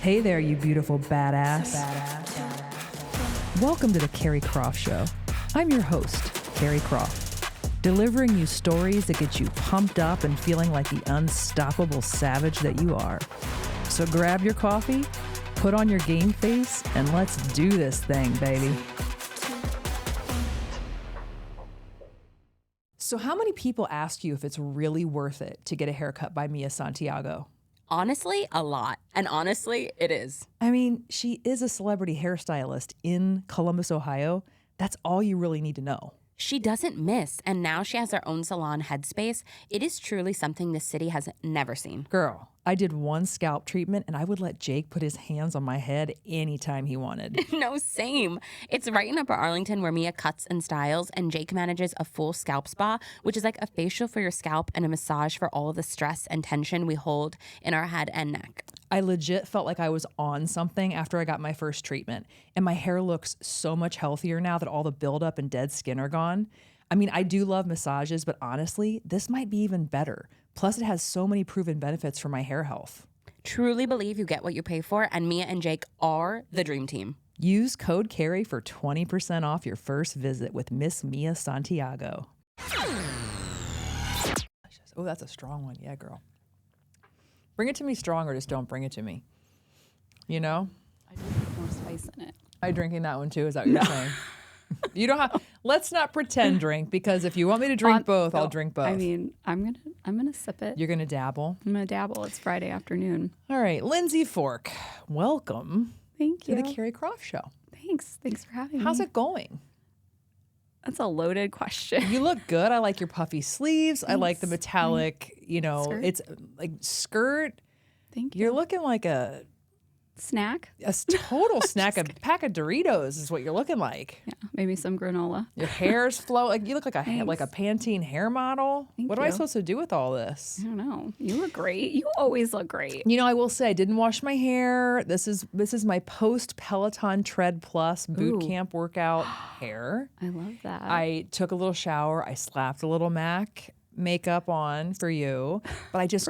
Hey there, you beautiful badass. Welcome to the Carrie Croft Show. I'm your host, Carrie Croft, delivering you stories that get you pumped up and feeling like the unstoppable savage that you are. So grab your coffee, put on your game face, and let's do this thing, baby. So how many people ask you if it's really worth it to get a haircut by Mia Santiago? Honestly, a lot. And honestly, it is. I mean, she is a celebrity hairstylist in Columbus, Ohio. That's all you really need to know. She doesn't miss, and now she has her own salon, Headspace. It is truly something this city has never seen. Girl, I did one scalp treatment and I would let Jake put his hands on my head anytime he wanted. No, same. It's right in Upper Arlington where Mia cuts and styles, and Jake manages a full scalp spa, which is like a facial for your scalp and a massage for all of the stress and tension we hold in our head and neck. I legit felt like I was on something after I got my first treatment, and my hair looks so much healthier now that all the buildup and dead skin are gone. I mean, I do love massages, but honestly, this might be even better. Plus, it has so many proven benefits for my hair health. Truly believe you get what you pay for, and Mia and Jake are the dream team. Use code CARRIE for 20% off your first visit with Miss Mia Santiago. Oh, that's a strong one. Yeah, girl. Bring it to me strong or just don't bring it to me. You know? I do put more spice in it. I drinking that one too, is that what you're saying? You don't have, let's not pretend drink, because if you want me to drink both, I'll drink both. I mean, I'm gonna sip it. You're gonna dabble? I'm gonna dabble. It's Friday afternoon. All right, Lindsay Fork, welcome. Thank you. To the Carrie Croft Show. Thanks for having me. How's it going? That's a loaded question. You look good. I like your puffy sleeves. Thanks. I like the metallic, Skirt. It's like skirt. Thank you. You're looking like a Snack? total snack. A pack of Doritos is what you're looking like. Yeah, maybe some granola. Your hair's flow. Like you look like a Thanks. Pantene hair model. Thank What am I you. supposed to do with all this? I don't know. You look great. You always look great. You know, I will say I didn't wash my hair. This is my post Peloton Tread Plus boot Ooh. camp workout hair. I love that. I took a little shower. I slapped a little MAC makeup on for you, but I just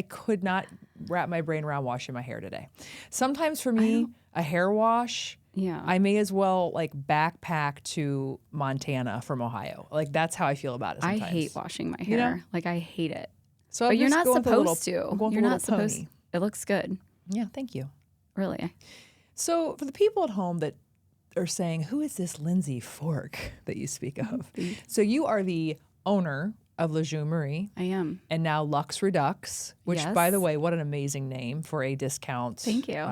could not wrap my brain around washing my hair today. Sometimes for me, a hair wash, Yeah. I may as well like backpack to Montana from Ohio. Like that's how I feel about it I sometimes. hate washing my hair. You know? Like I hate it. So But I'm you're just not going with a little- supposed to. I'm going with You're a not little supposed. pony. It looks good. Yeah, thank you. Really. So for the people at home that are saying, who is this Lindsay Fork that you speak of? So you are the owner of Jeune Mariee I am. and now Luxe Redux, which Yes. by the way, what an amazing name for a discount Thank you.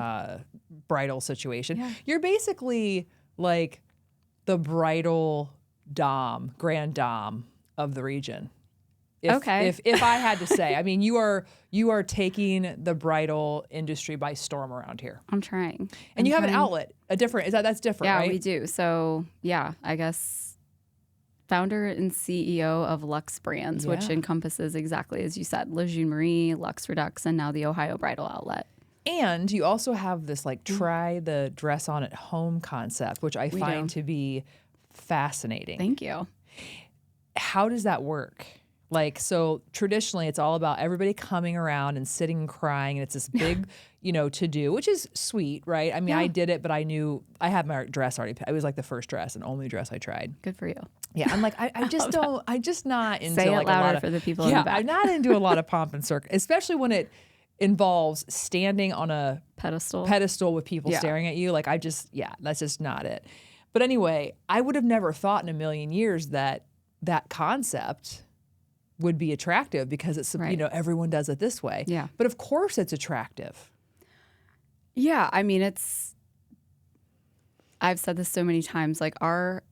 bridal situation. Yeah. You're basically like the bridal grand dom of the region. Okay. If I had to say, I mean, you are taking the bridal industry by storm around here. I'm trying. And you have an outlet, that's different, Yeah, right? we do. So yeah, I guess founder and CEO of Luxe Brands, which Yeah. encompasses exactly as you said, Jeune Mariee, Luxe Redux, and now the Ohio Bridal Outlet. And you also have this like try the dress on at home concept, which I find to be fascinating. Thank you. How does that work? Like, so traditionally it's all about everybody coming around and sitting and crying, and it's this big, to do, which is sweet, right? I mean, I did it, but I knew I had my dress already. It was like the first dress and only dress I tried. Good for you. Yeah, I'm like, I just don't, I just not into Say it like a louder lot of, for the people in the back. I'm not into a lot of pomp and circumstance, especially when it involves standing on a Pedestal. with people staring at you. Like that's just not it. But anyway, I would have never thought in a million years that concept would be attractive because it's, Right. everyone does it this way. Yeah. But of course it's attractive. Yeah, I mean, I've said this so many times, like our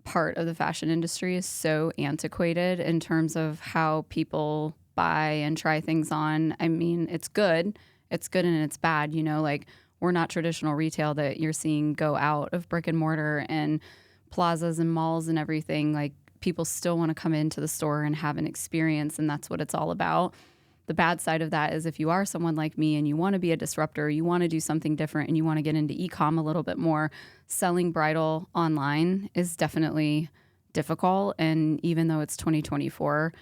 part of the fashion industry is so antiquated in terms of how people buy and try things on. I mean, it's good and it's bad, like we're not traditional retail that you're seeing go out of brick and mortar and plazas and malls and everything. Like people still want to come into the store and have an experience, and that's what it's all about. The bad side of that is if you are someone like me and you want to be a disruptor, you want to do something different and you want to get into e-com a little bit more, selling bridal online is definitely difficult. And even though it's 2024,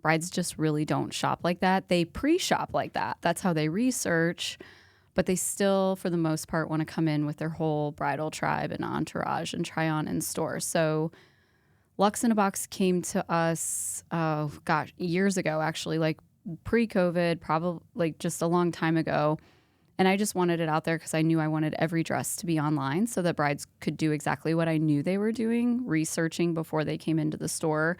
brides just really don't shop like that. They pre-shop like that. That's how they research, but they still, for the most part, want to come in with their whole bridal tribe and entourage and try on in store. So Luxe in a Box came to us, years ago, actually, like pre-COVID, probably like just a long time ago. And I just wanted it out there because I knew I wanted every dress to be online so that brides could do exactly what I knew they were doing, researching before they came into the store.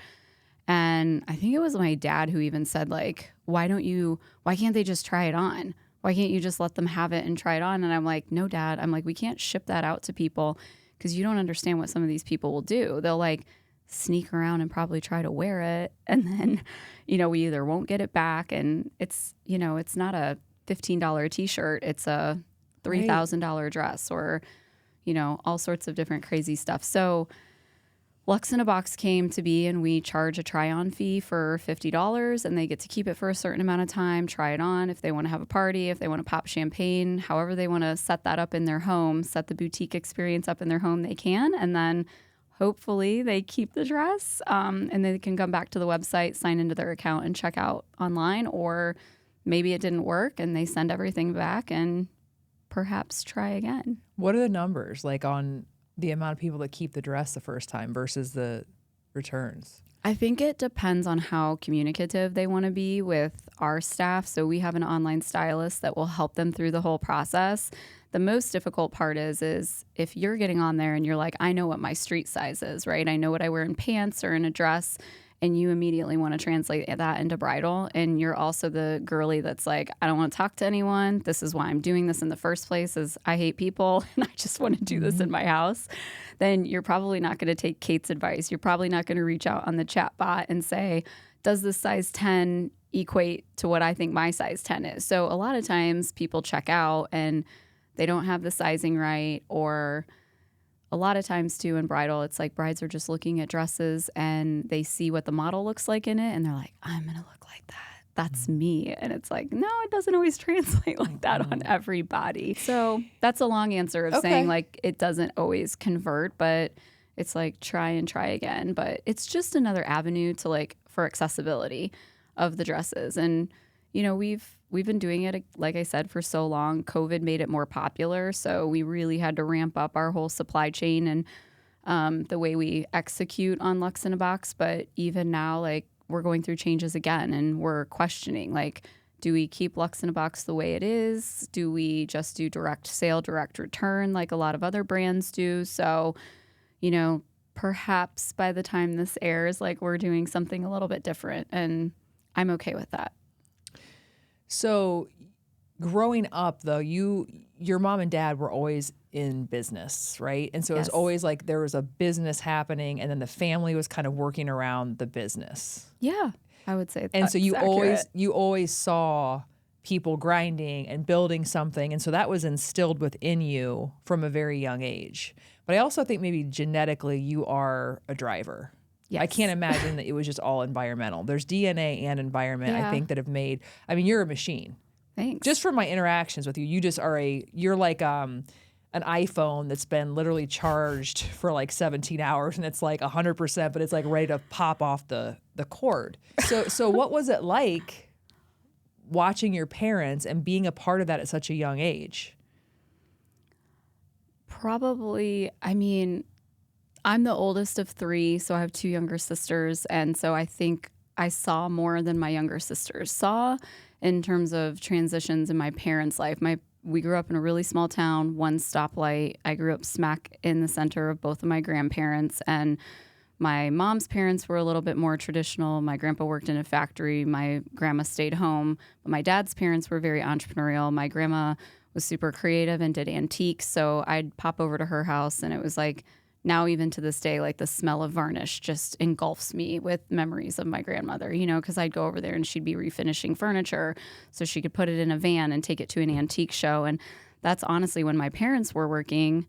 And I think it was my dad who even said, like, why can't they just try it on? Why can't you just let them have it and try it on? And I'm like, no, Dad. I'm like, we can't ship that out to people because you don't understand what some of these people will do. They'll like sneak around and probably try to wear it. And then, we either won't get it back. And it's not a $15 t-shirt. It's a $3,000 dress or, all sorts of different crazy stuff. So Luxe in a Box came to be, and we charge a try-on fee for $50, and they get to keep it for a certain amount of time, try it on if they want to have a party, if they want to pop champagne, however they want to set that up in their home, set the boutique experience up in their home, they can. And then hopefully they keep the dress, and they can come back to the website, sign into their account, and check out online. Or maybe it didn't work and they send everything back and perhaps try again. What are the numbers like on the amount of people that keep the dress the first time versus the returns? I think it depends on how communicative they want to be with our staff. So we have an online stylist that will help them through the whole process. The most difficult part is if you're getting on there and you're like, I know what my street size is, right? I know what I wear in pants or in a dress. And you immediately want to translate that into bridal. And you're also the girly that's like, I don't want to talk to anyone. This is why I'm doing this in the first place, is I hate people and I just want to do this in my house. Then you're probably not going to take Kate's advice. You're probably not going to reach out on the chat bot and say, does this size 10 equate to what I think my size 10 is? So a lot of times people check out and they don't have the sizing right, or a lot of times too in bridal, it's like brides are just looking at dresses and they see what the model looks like in it and they're like, I'm going to look like that. That's me. And it's like, no, it doesn't always translate like that on everybody. So that's a long answer of saying like it doesn't always convert, but it's like try and try again. But it's just another avenue to like for accessibility of the dresses. And, we've been doing it, like I said, for so long. COVID made it more popular. So we really had to ramp up our whole supply chain and the way we execute on Luxe in a Box. But even now, like we're going through changes again and we're questioning, like, do we keep Luxe in a Box the way it is? Do we just do direct sale, direct return like a lot of other brands do? So, perhaps by the time this airs, like we're doing something a little bit different, and I'm okay with that. So growing up, though, your mom and dad were always in business, right? And so it was always like there was a business happening and then the family was kind of working around the business. Yeah, I would say that's And so you accurate. always saw people grinding and building something. And so that was instilled within you from a very young age. But I also think maybe genetically you are a driver. Yes. I can't imagine that it was just all environmental. There's DNA and environment, I think, that have made, you're a machine. Thanks. Just from my interactions with you, you just are you're like an iPhone that's been literally charged for like 17 hours and it's like 100%, but it's like ready to pop off the cord. So what was it like watching your parents and being a part of that at such a young age? Probably, I'm the oldest of three, so I have two younger sisters. And so I think I saw more than my younger sisters saw in terms of transitions in my parents' life. We grew up in a really small town, one stoplight. I grew up smack in the center of both of my grandparents. And my mom's parents were a little bit more traditional. My grandpa worked in a factory. My grandma stayed home. But my dad's parents were very entrepreneurial. My grandma was super creative and did antiques. So I'd pop over to her house and it was like, now, even to this day, like the smell of varnish just engulfs me with memories of my grandmother, because I'd go over there and she'd be refinishing furniture so she could put it in a van and take it to an antique show. And that's honestly when my parents were working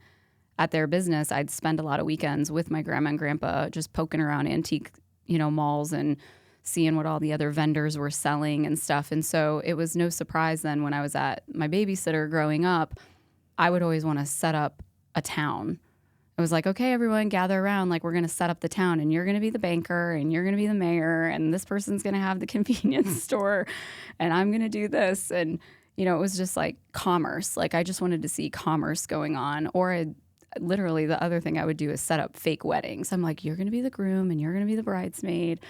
at their business. I'd spend a lot of weekends with my grandma and grandpa just poking around antique, malls and seeing what all the other vendors were selling and stuff. And so it was no surprise then when I was at my babysitter growing up, I would always want to set up a town it was like, okay, everyone gather around. Like, we're going to set up the town, and you're going to be the banker, and you're going to be the mayor, and this person's going to have the convenience store, and I'm going to do this. And, it was just like commerce. Like, I just wanted to see commerce going on. Or literally the other thing I would do is set up fake weddings. I'm like, you're going to be the groom, and you're going to be the bridesmaid.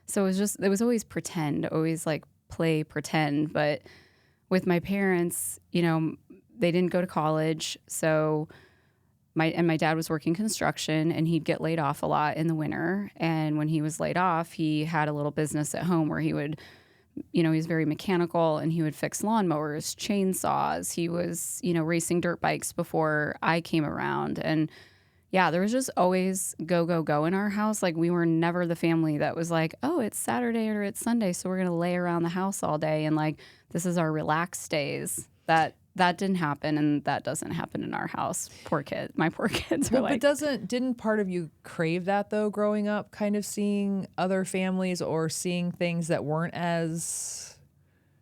So it was always pretend, always like play pretend. But with my parents, they didn't go to college. So my dad was working construction, and he'd get laid off a lot in the winter. And when he was laid off, he had a little business at home where he would, he was very mechanical, and he would fix lawnmowers, chainsaws. He was, racing dirt bikes before I came around. And yeah, there was just always go, go, go in our house. Like, we were never the family that was like, oh, it's Saturday or it's Sunday, so we're going to lay around the house all day. And like, this is our relaxed days. That didn't happen, and that doesn't happen in our house. My poor kids are like. But didn't part of you crave that though, growing up, kind of seeing other families or seeing things that weren't as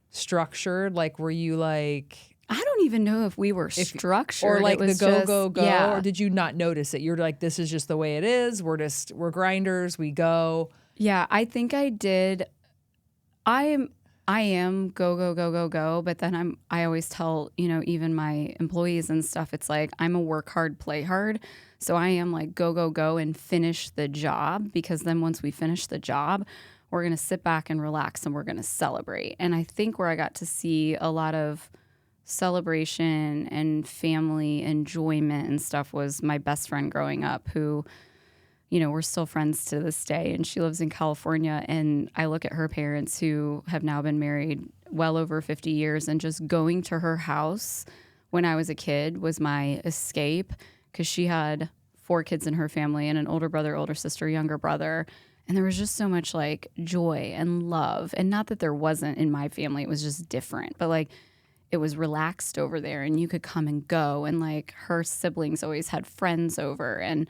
structured? Like, were you like? I don't even know if we were structured. Or like the go, yeah. Or did you not notice it? You're like, this is just the way it is. We're grinders. We go. Yeah, I think I did. I am go, go, go, go, go. But then I always tell, even my employees and stuff, it's like, I'm a work hard, play hard. So I am like, go, go, go and finish the job, because then once we finish the job, we're going to sit back and relax, and we're going to celebrate. And I think where I got to see a lot of celebration and family enjoyment and stuff was my best friend growing up, who, we're still friends to this day, and she lives in California. And I look at her parents, who have now been married well over 50 years, and just going to her house when I was a kid was my escape, because she had 4 kids in her family and an older brother, older sister, younger brother. And there was just so much like joy and love. And not that there wasn't in my family, it was just different, but like, it was relaxed over there, and you could come and go. And like, her siblings always had friends over, and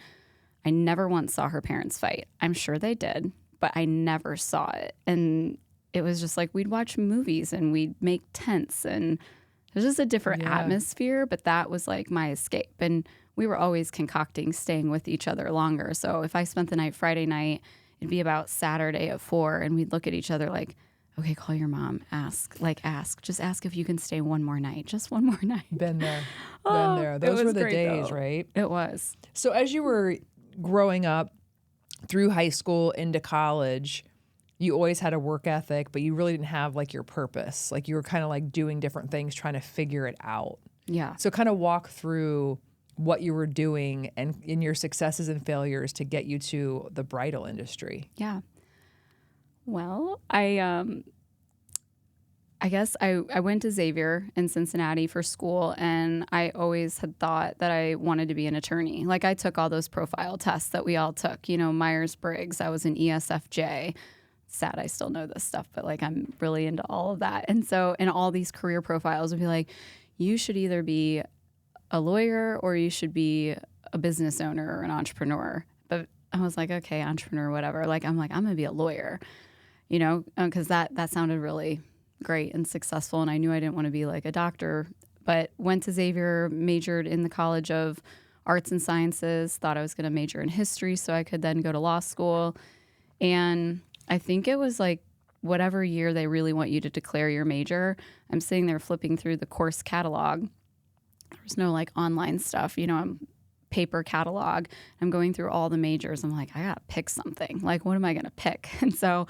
I never once saw her parents fight. I'm sure they did, but I never saw it. And it was just like, we'd watch movies and we'd make tents, and it was just a different atmosphere. But that was like my escape. And we were always concocting staying with each other longer. So if I spent the night Friday night, it'd be about Saturday at 4, and we'd look at each other like, okay, call your mom, ask, just ask if you can stay one more night, just one more night. Been there. Those were the days, right? It was. So as you were growing up through high school into college, you always had a work ethic, but you really didn't have like your purpose. Like, you were kind of like doing different things, trying to figure it out. Yeah. So kind of walk through what you were doing and in your successes and failures to get you to the bridal industry. Yeah. Well, I guess I went to Xavier in Cincinnati for school, and I always had thought that I wanted to be an attorney. Like, I took all those profile tests that we all took, Myers-Briggs. I was an ESFJ. Sad I still know this stuff, but like, I'm really into all of that. And so in all these career profiles would be like, you should either be a lawyer or you should be a business owner or an entrepreneur. But I was like, okay, entrepreneur, whatever. Like, I'm going to be a lawyer, because that sounded really great and successful. And I knew I didn't want to be like a doctor, but went to Xavier, majored in the College of Arts and Sciences, thought I was going to major in history so I could then go to law school. And I think it was like whatever year they really want you to declare your major. I'm sitting there flipping through the course catalog. There was no like online stuff, I'm paper catalog. I'm going through all the majors. I'm like, I got to pick something. Like, what am I going to pick? And so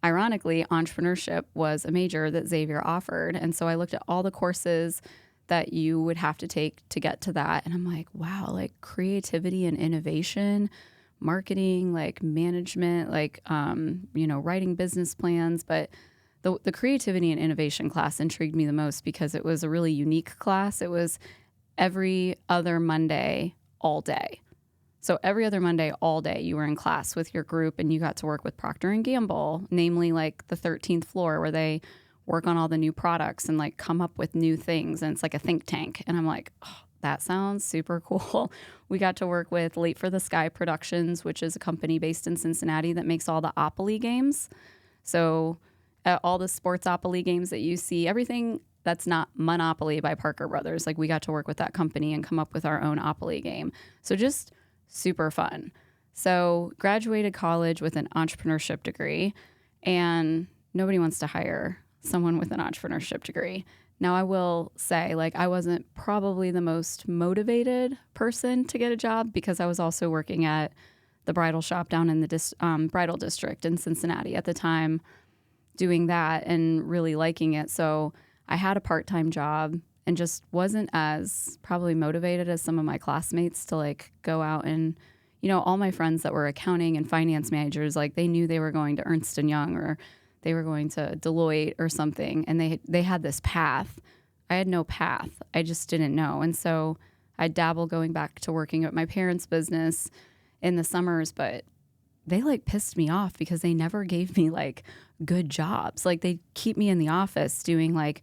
ironically, entrepreneurship was a major that Xavier offered. And so I looked at all the courses that you would have to take to get to that. And I'm like, wow, like creativity and innovation, marketing, like management, like, writing business plans. But the creativity and innovation class intrigued me the most because it was a really unique class. It was every other Monday all day. So every other Monday, all day, you were in class with your group, and you got to work with Procter & Gamble, namely like the 13th floor, where they work on all the new products and like come up with new things. And it's like a think tank. And I'm like, oh, that sounds super cool. We got to work with Late for the Sky Productions, which is a company based in Cincinnati that makes all the Opoly games. So all the sports Opoly games that you see, everything that's not Monopoly by Parker Brothers, like we got to work with that company and come up with our own Opoly game. So just super fun. So graduated college with an entrepreneurship degree, and nobody wants to hire someone with an entrepreneurship degree. Now, I will say, like, I wasn't probably the most motivated person to get a job because I was also working at the bridal shop down in the bridal district in Cincinnati at the time, doing that and really liking it. So I had a part-time job and just wasn't as probably motivated as some of my classmates to like go out and, you know, all my friends that were accounting and finance managers, like they knew they were going to Ernst & Young or they were going to Deloitte or something, and they had this path. I had no path. I just didn't know. And so I dabbled going back to working at my parents' business in the summers, but they like pissed me off because they never gave me like good jobs. Like they keep me in the office doing like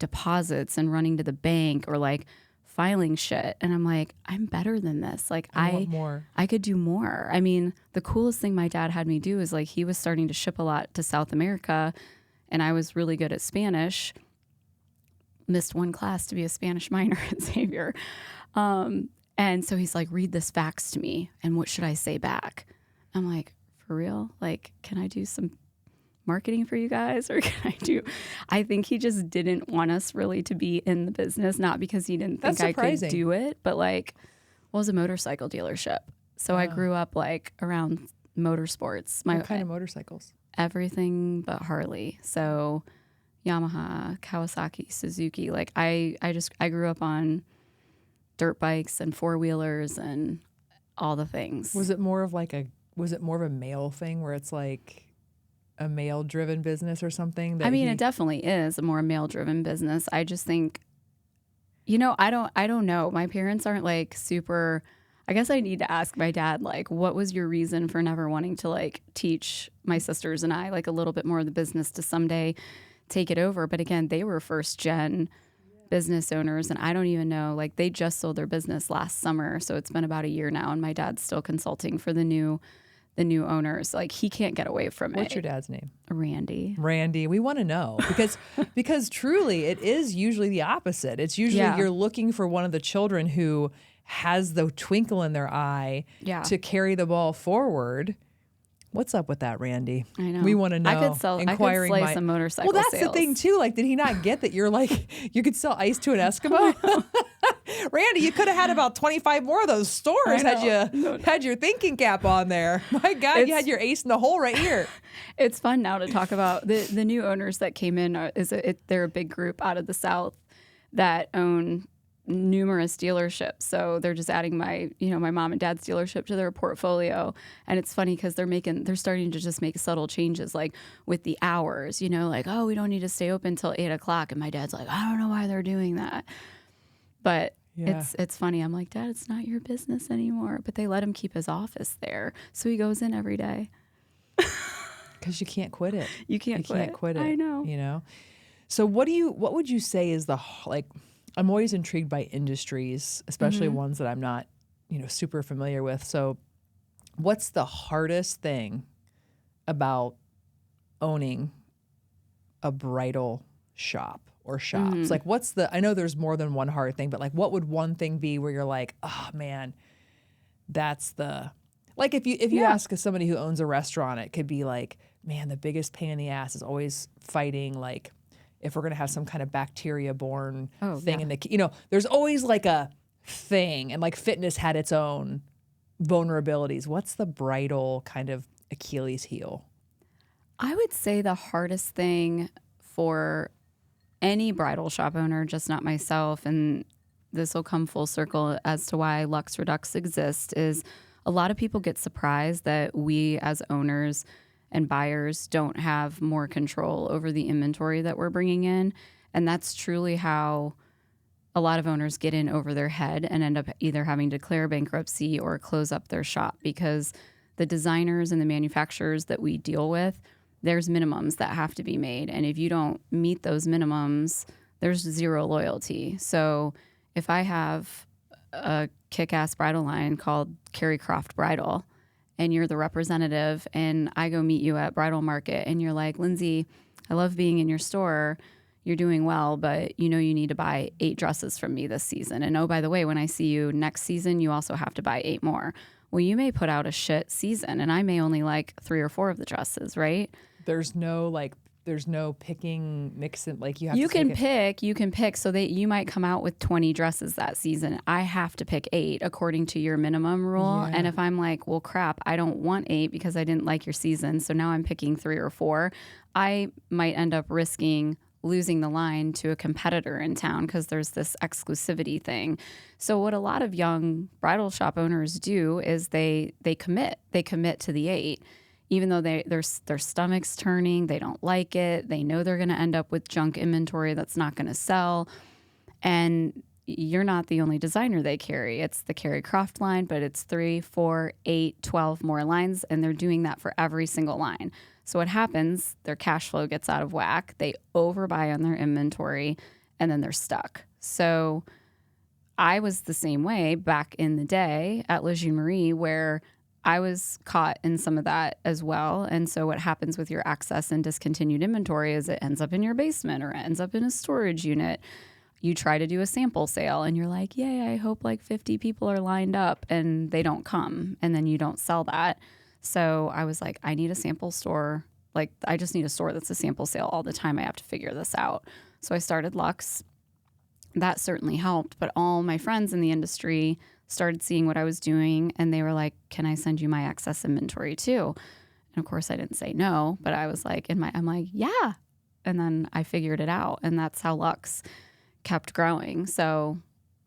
deposits and running to the bank or like filing shit. And I'm like, I'm better than this. Like I want more. I could do more. I mean, the coolest thing my dad had me do is like he was starting to ship a lot to South America and I was really good at Spanish. Missed one class to be a Spanish minor at Xavier. And so he's like, read this fax to me. And what should I say back? I'm like, for real? Like, can I do some marketing for you guys? Or I think he just didn't want us really to be in the business, not because he didn't think I could do it, but like, what was a motorcycle dealership? So I grew up like around motorsports. What kind of motorcycles? Everything but Harley. So Yamaha, Kawasaki, Suzuki. Like I grew up on dirt bikes and four-wheelers and all the things. Was it more of a male thing where it's like a male-driven business or something? I mean, it definitely is a more male-driven business. I just think, you know, I don't know. My parents aren't like super. I guess I need to ask my dad, like, what was your reason for never wanting to like teach my sisters and I like a little bit more of the business to someday take it over? But again, they were first gen business owners, and I don't even know, like they just sold their business last summer, so it's been about a year now, and my dad's still consulting for the new owners. Like he can't get away from it. What's your dad's name? Randy. We want to know because truly it is usually the opposite. It's usually you're looking for one of the children who has the twinkle in their eye to carry the ball forward. What's up with that, Randy? I know. We want to know. I could slice a motorcycle. Well, that's sales. the thing too. Like, did he not get that you're like you could sell ice to an Eskimo? Randy, you could have had about 25 more of those stores had your thinking cap on there. My God, you had your ace in the hole right here. It's fun now to talk about the new owners that came in. They're a big group out of the South that own numerous dealerships. So they're just adding my mom and dad's dealership to their portfolio. And it's funny because they're starting to just make subtle changes, like with the hours, like, oh, we don't need to stay open till 8:00. And my dad's like, I don't know why they're doing that. But it's funny. I'm like, Dad, it's not your business anymore. But they let him keep his office there. So he goes in every day. Because you can't quit it. You can't quit it. I know. So what would you say is I'm always intrigued by industries, especially ones that I'm not, super familiar with. So what's the hardest thing about owning a bridal shop or shops? Like I know there's more than one hard thing, but like what would one thing be where you're like, oh man, that's like if you ask somebody who owns a restaurant, it could be like, man, the biggest pain in the ass is always fighting like if we're going to have some kind of bacteria-borne thing in the, there's always like a thing, and like fitness had its own vulnerabilities. What's the bridal kind of Achilles heel? I would say the hardest thing for any bridal shop owner, just not myself, and this will come full circle as to why Luxe Redux exists, is a lot of people get surprised that we as owners and buyers don't have more control over the inventory that we're bringing in. And that's truly how a lot of owners get in over their head and end up either having to declare bankruptcy or close up their shop, because the designers and the manufacturers that we deal with, there's minimums that have to be made. And if you don't meet those minimums, there's zero loyalty. So if I have a kick-ass bridal line called Carrie Croft Bridal, and you're the representative, and I go meet you at Bridal Market, and you're like, Lindsay, I love being in your store. You're doing well, but you need to buy 8 dresses from me this season. And oh, by the way, when I see you next season, you also have to buy 8 more. Well, you may put out a shit season and I may only like 3 or 4 of the dresses, right? There's no picking, mixing, like you have You to can pick so that you might come out with 20 dresses that season. I have to pick 8 according to your minimum rule. Yeah. And if I'm like, well, crap, I don't want 8 because I didn't like your season, so now I'm picking 3 or 4, I might end up risking losing the line to a competitor in town because there's this exclusivity thing. So what a lot of young bridal shop owners do is they commit to the 8. Even though their stomach's turning, they don't like it. They know they're going to end up with junk inventory that's not going to sell. And you're not the only designer they carry. It's the Carrie Croft line, but it's 3, 4, 8, 12 more lines, and they're doing that for every single line. So what happens, their cash flow gets out of whack. They overbuy on their inventory, and then they're stuck. So I was the same way back in the day at Jeune Mariee, where I was caught in some of that as well. And so what happens with your excess and discontinued inventory is it ends up in your basement or it ends up in a storage unit. You try to do a sample sale and you're like, yay, I hope like 50 people are lined up, and they don't come, and then you don't sell that. So I was like, I need a sample store. Like, I just need a store that's a sample sale all the time. I have to figure this out. So I started Luxe. That certainly helped. But all my friends in the industry started seeing what I was doing, and they were like, can I send you my excess inventory too? And of course I didn't say no, but I was like, I'm like, yeah. And then I figured it out, and that's how Luxe kept growing. So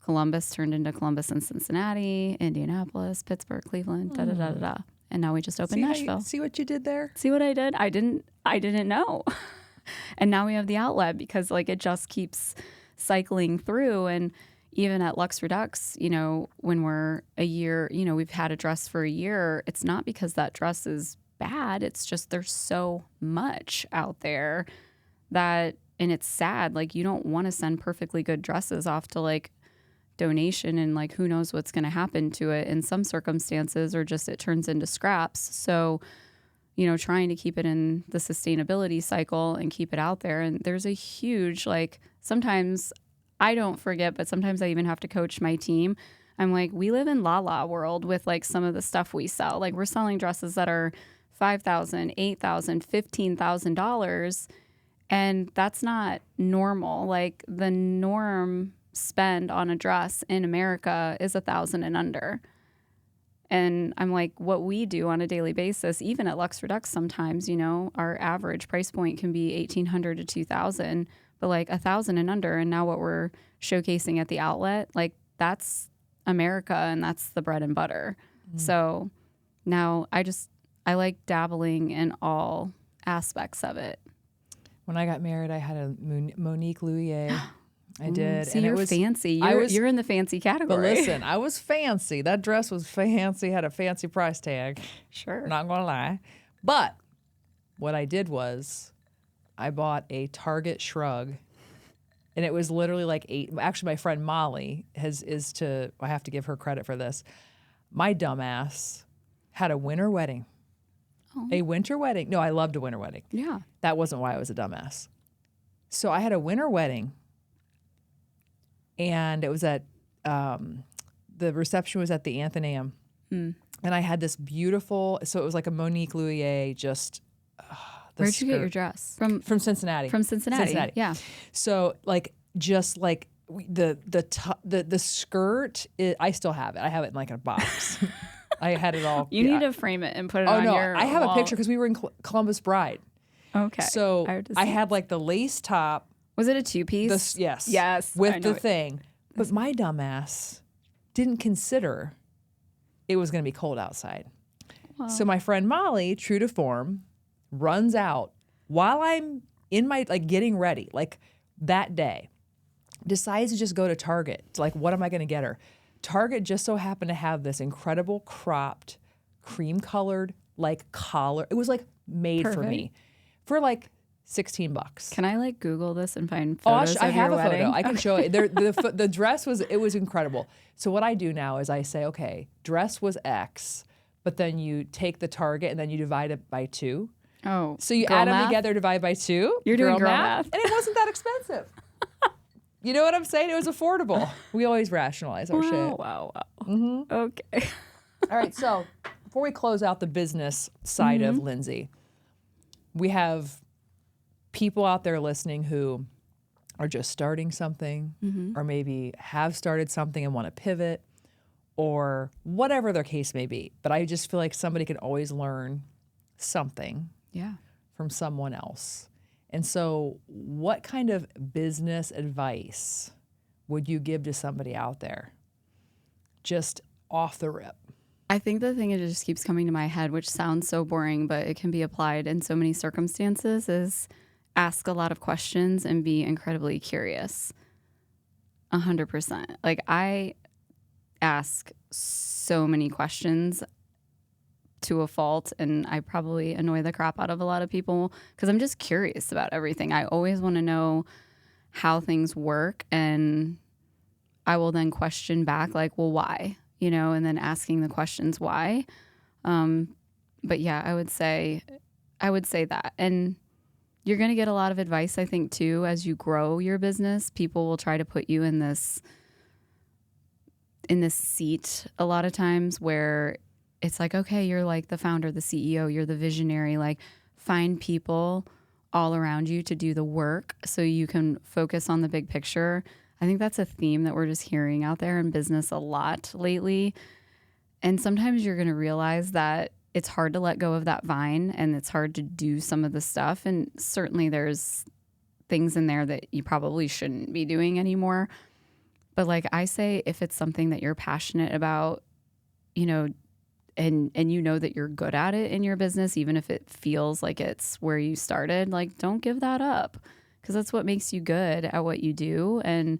Columbus turned into Columbus and Cincinnati, Indianapolis, Pittsburgh, Cleveland, da da da da da. And now we just opened Nashville. See what you did there? See what I did? I didn't know. And now we have the outlet because like it just keeps cycling through. And even at Luxe Redux, you know, when we're a year, you know, we've had a dress for a year, it's not because that dress is bad. It's just there's so much out there that, and it's sad. Like, you don't want to send perfectly good dresses off to like donation, and like who knows what's going to happen to it in some circumstances, or just it turns into scraps. So, you know, trying to keep it in the sustainability cycle and keep it out there. And there's a huge, like, sometimes I don't forget, but sometimes I even have to coach my team. I'm like, we live in la world with like some of the stuff we sell. Like, we're selling dresses that are $5,000, $8,000, $15,000, and that's not normal. Like, the norm spend on a dress in America is $1,000 and under. And I'm like, what we do on a daily basis, even at Luxe Redux, sometimes, you know, our average price point can be $1,800 to $2,000, but like $1,000 and under. And now what we're showcasing at the outlet, like, that's America, and that's the bread and butter. So now I like dabbling in all aspects of it. When I got married, I had a Monique Louier. I did. See, and you're it was fancy. You're in the fancy category. But listen, I was fancy. That dress was fancy, had a fancy price tag. Sure. Not going to lie. But what I did was I bought a Target shrug, and it was literally like actually my friend Molly I have to give her credit for this. My dumbass had a winter wedding. Oh. A winter wedding. No, I loved a winter wedding. Yeah. That wasn't why I was a dumbass. So I had a winter wedding, and it was at the reception was at the Athenaeum, and I had this beautiful. So it was like a Monique Louier. Just where'd you get your dress from Cincinnati? From Cincinnati. Yeah. So like just like the skirt. I still have it. I have it in like a box. I had it all. You need to frame it and put it on your I have wall. a picture because we were in Columbus Bride. Okay. So I had like the lace top. Was it a 2-piece? Yes. Yes. With the thing. But my dumbass didn't consider it was going to be cold outside. Wow. So my friend Molly, true to form, runs out while I'm in my, like, getting ready, like that day, decides to just go to Target. It's like, what am I going to get her? Target just so happened to have this incredible cropped, cream-colored, like, collar. It was like made for me for like $16. Can I like Google this and find photos I have your a wedding? photo. I can show it. The dress was incredible. So what I do now is I say, okay, dress was X, but then you take the Target and then you divide it by 2. Oh, so you add them together, divide by 2. You're doing girl math. And it wasn't that expensive. You know what I'm saying? It was affordable. We always rationalize our shit. Wow. Mm-hmm. Okay. All right, so before we close out the business side of Mm-hmm. Lindsay, we have people out there listening who are just starting something Mm-hmm. or maybe have started something and want to pivot or whatever their case may be. But I just feel like somebody can always learn something Yeah. from someone else. And so what kind of business advice would you give to somebody out there just off the rip? I think the thing that just keeps coming to my head, which sounds so boring, but it can be applied in so many circumstances, is ask a lot of questions and be incredibly curious. 100%. Like, I ask so many questions to a fault, and I probably annoy the crap out of a lot of people because I'm just curious about everything. I always want to know how things work, and I will then question back, like, well, why? You know, and then asking the questions why. But yeah, I would say that. And you're going to get a lot of advice, I think, too, as you grow your business. People will try to put you in this seat a lot of times where it's like, okay, you're like the founder, the CEO, you're the visionary, like find people all around you to do the work so you can focus on the big picture. I think that's a theme that we're just hearing out there in business a lot lately. And sometimes you're going to realize that it's hard to let go of that vine and it's hard to do some of the stuff. And certainly there's things in there that you probably shouldn't be doing anymore. But like I say, if it's something that you're passionate about, you know, and you know that you're good at it in your business, even if it feels like it's where you started, like don't give that up because that's what makes you good at what you do. And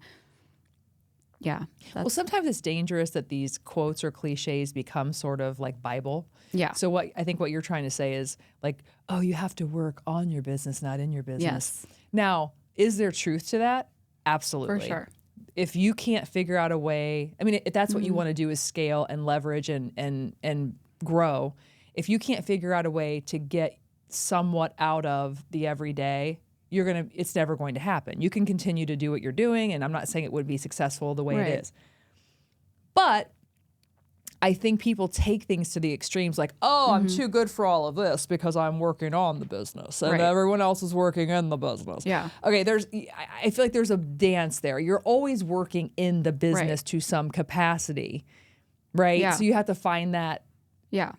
yeah. Well, sometimes it's dangerous that these quotes or cliches become sort of like Bible. Yeah. So what I think what you're trying to say is like, oh, you have to work on your business, not in your business. Yes. Now, is there truth to that? Absolutely. For sure. If you can't figure out a way, I mean, if that's what you want to do is scale and leverage and grow. If you can't figure out a way to get somewhat out of the everyday, it's never going to happen. You can continue to do what you're doing, and I'm not saying it would be successful the way Right. it is. But I think people take things to the extremes like, oh, I'm too good for all of this because I'm working on the business and Right. everyone else is working in the business. Yeah. Okay, I feel like there's a dance there. You're always working in the business Right. to some capacity, right? Yeah. So you have to find that Yeah.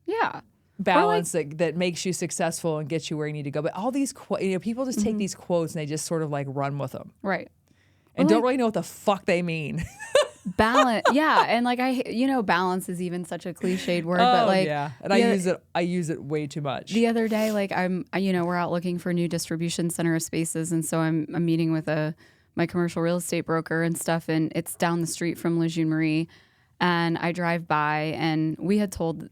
Yeah. balance that makes you successful and gets you where you need to go. But all these, people just take these quotes and they just sort of like run with them Right. and Well, don't really know what the fuck they mean. Balance. Yeah. And like, balance is even such a cliched word, but like, yeah, and I use it way too much. the other day, like we're out looking for new distribution center spaces. And so I'm meeting with my commercial real estate broker and stuff. And it's down the street from Jeune Mariee. And I drive by and we had told,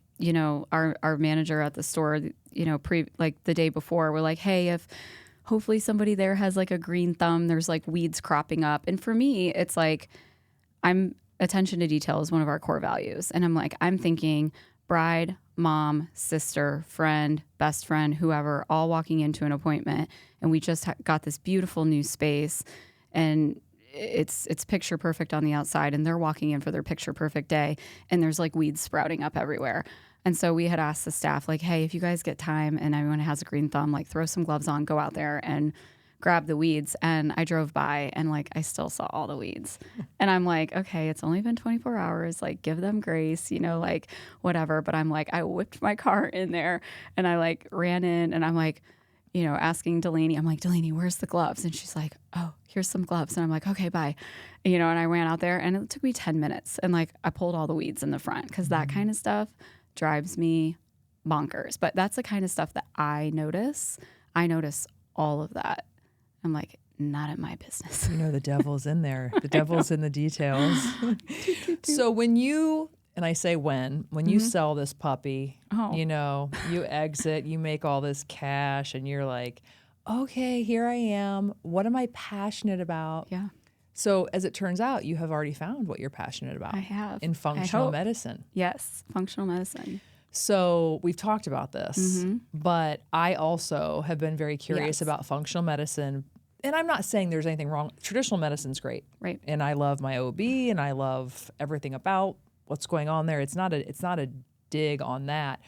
our manager at the store, the day before, we're like, hey, if hopefully somebody there has like a green thumb, there's like weeds cropping up. And for me, it's like, attention to detail is one of our core values. And I'm thinking bride, mom, sister, friend, best friend, whoever, all walking into an appointment. And we just got this beautiful new space and it's picture perfect on the outside. And they're walking in for their picture perfect day. And there's like weeds sprouting up everywhere. And so we had asked the staff like, hey, if you guys get time and everyone has a green thumb, like throw some gloves on, go out there and grab the weeds. And I drove by and like I still saw all the weeds. And I'm like, okay, it's only been 24 hours. Like give them grace, like whatever. But I'm like, I whipped my car in there and I like ran in and I'm like, asking Delaney, I'm like, Delaney, where's the gloves? And she's like, oh, here's some gloves. And I'm like, okay, bye. And I ran out there and it took me 10 minutes. And like I pulled all the weeds in the front because that kind of stuff drives me bonkers. But that's the kind of stuff that I notice. I notice all of that. I'm like, not in my business. The devil's in there. The devil's in the details. So when you, and I say when you sell this puppy, you exit, you make all this cash and you're like, okay, here I am. What am I passionate about? Yeah. So as it turns out, you have already found what you're passionate about. I have. In functional medicine. Yes, functional medicine. So we've talked about this, but I also have been very curious about functional medicine. And I'm not saying there's anything wrong. Traditional medicine's great. Right. And I love my OB and I love everything about what's going on there. It's not a dig on that.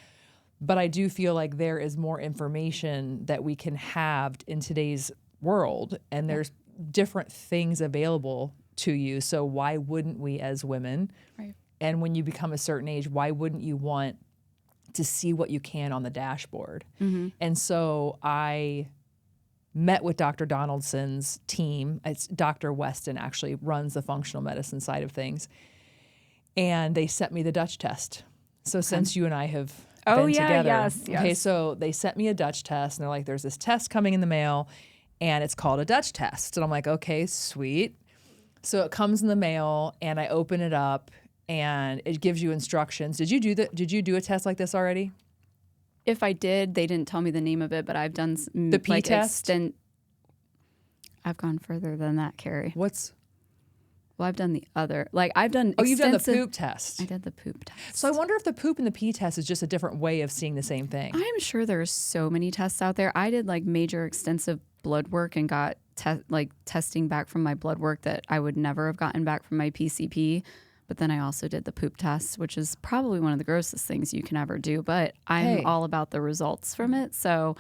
But I do feel like there is more information that we can have in today's world, and there's different things available to you. So why wouldn't we as women? Right. And when you become a certain age, why wouldn't you want to see what you can on the dashboard? Mm-hmm. And so I met with Dr. Donaldson's team. It's Dr. Weston actually runs the functional medicine side of things. And they sent me the Dutch test. So since you and I have been together. Yes. Okay, so they sent me a Dutch test, and they're like, there's this test coming in the mail, and it's called a Dutch test. And I'm like, okay, sweet. So it comes in the mail, and I open it up, and it gives you instructions. Did you do a test like this already? If I did, they didn't tell me the name of it, but I've done the P test. I've gone further than that, Carrie. Well, I've done the other. I've done. Oh, you've done the poop test. I did the poop test. So I wonder if the poop and the pee test is just a different way of seeing the same thing. I'm sure there's so many tests out there. I did major extensive blood work and got testing back from my blood work that I would never have gotten back from my PCP. But then I also did the poop test, which is probably one of the grossest things you can ever do. But I'm all about the results from it. So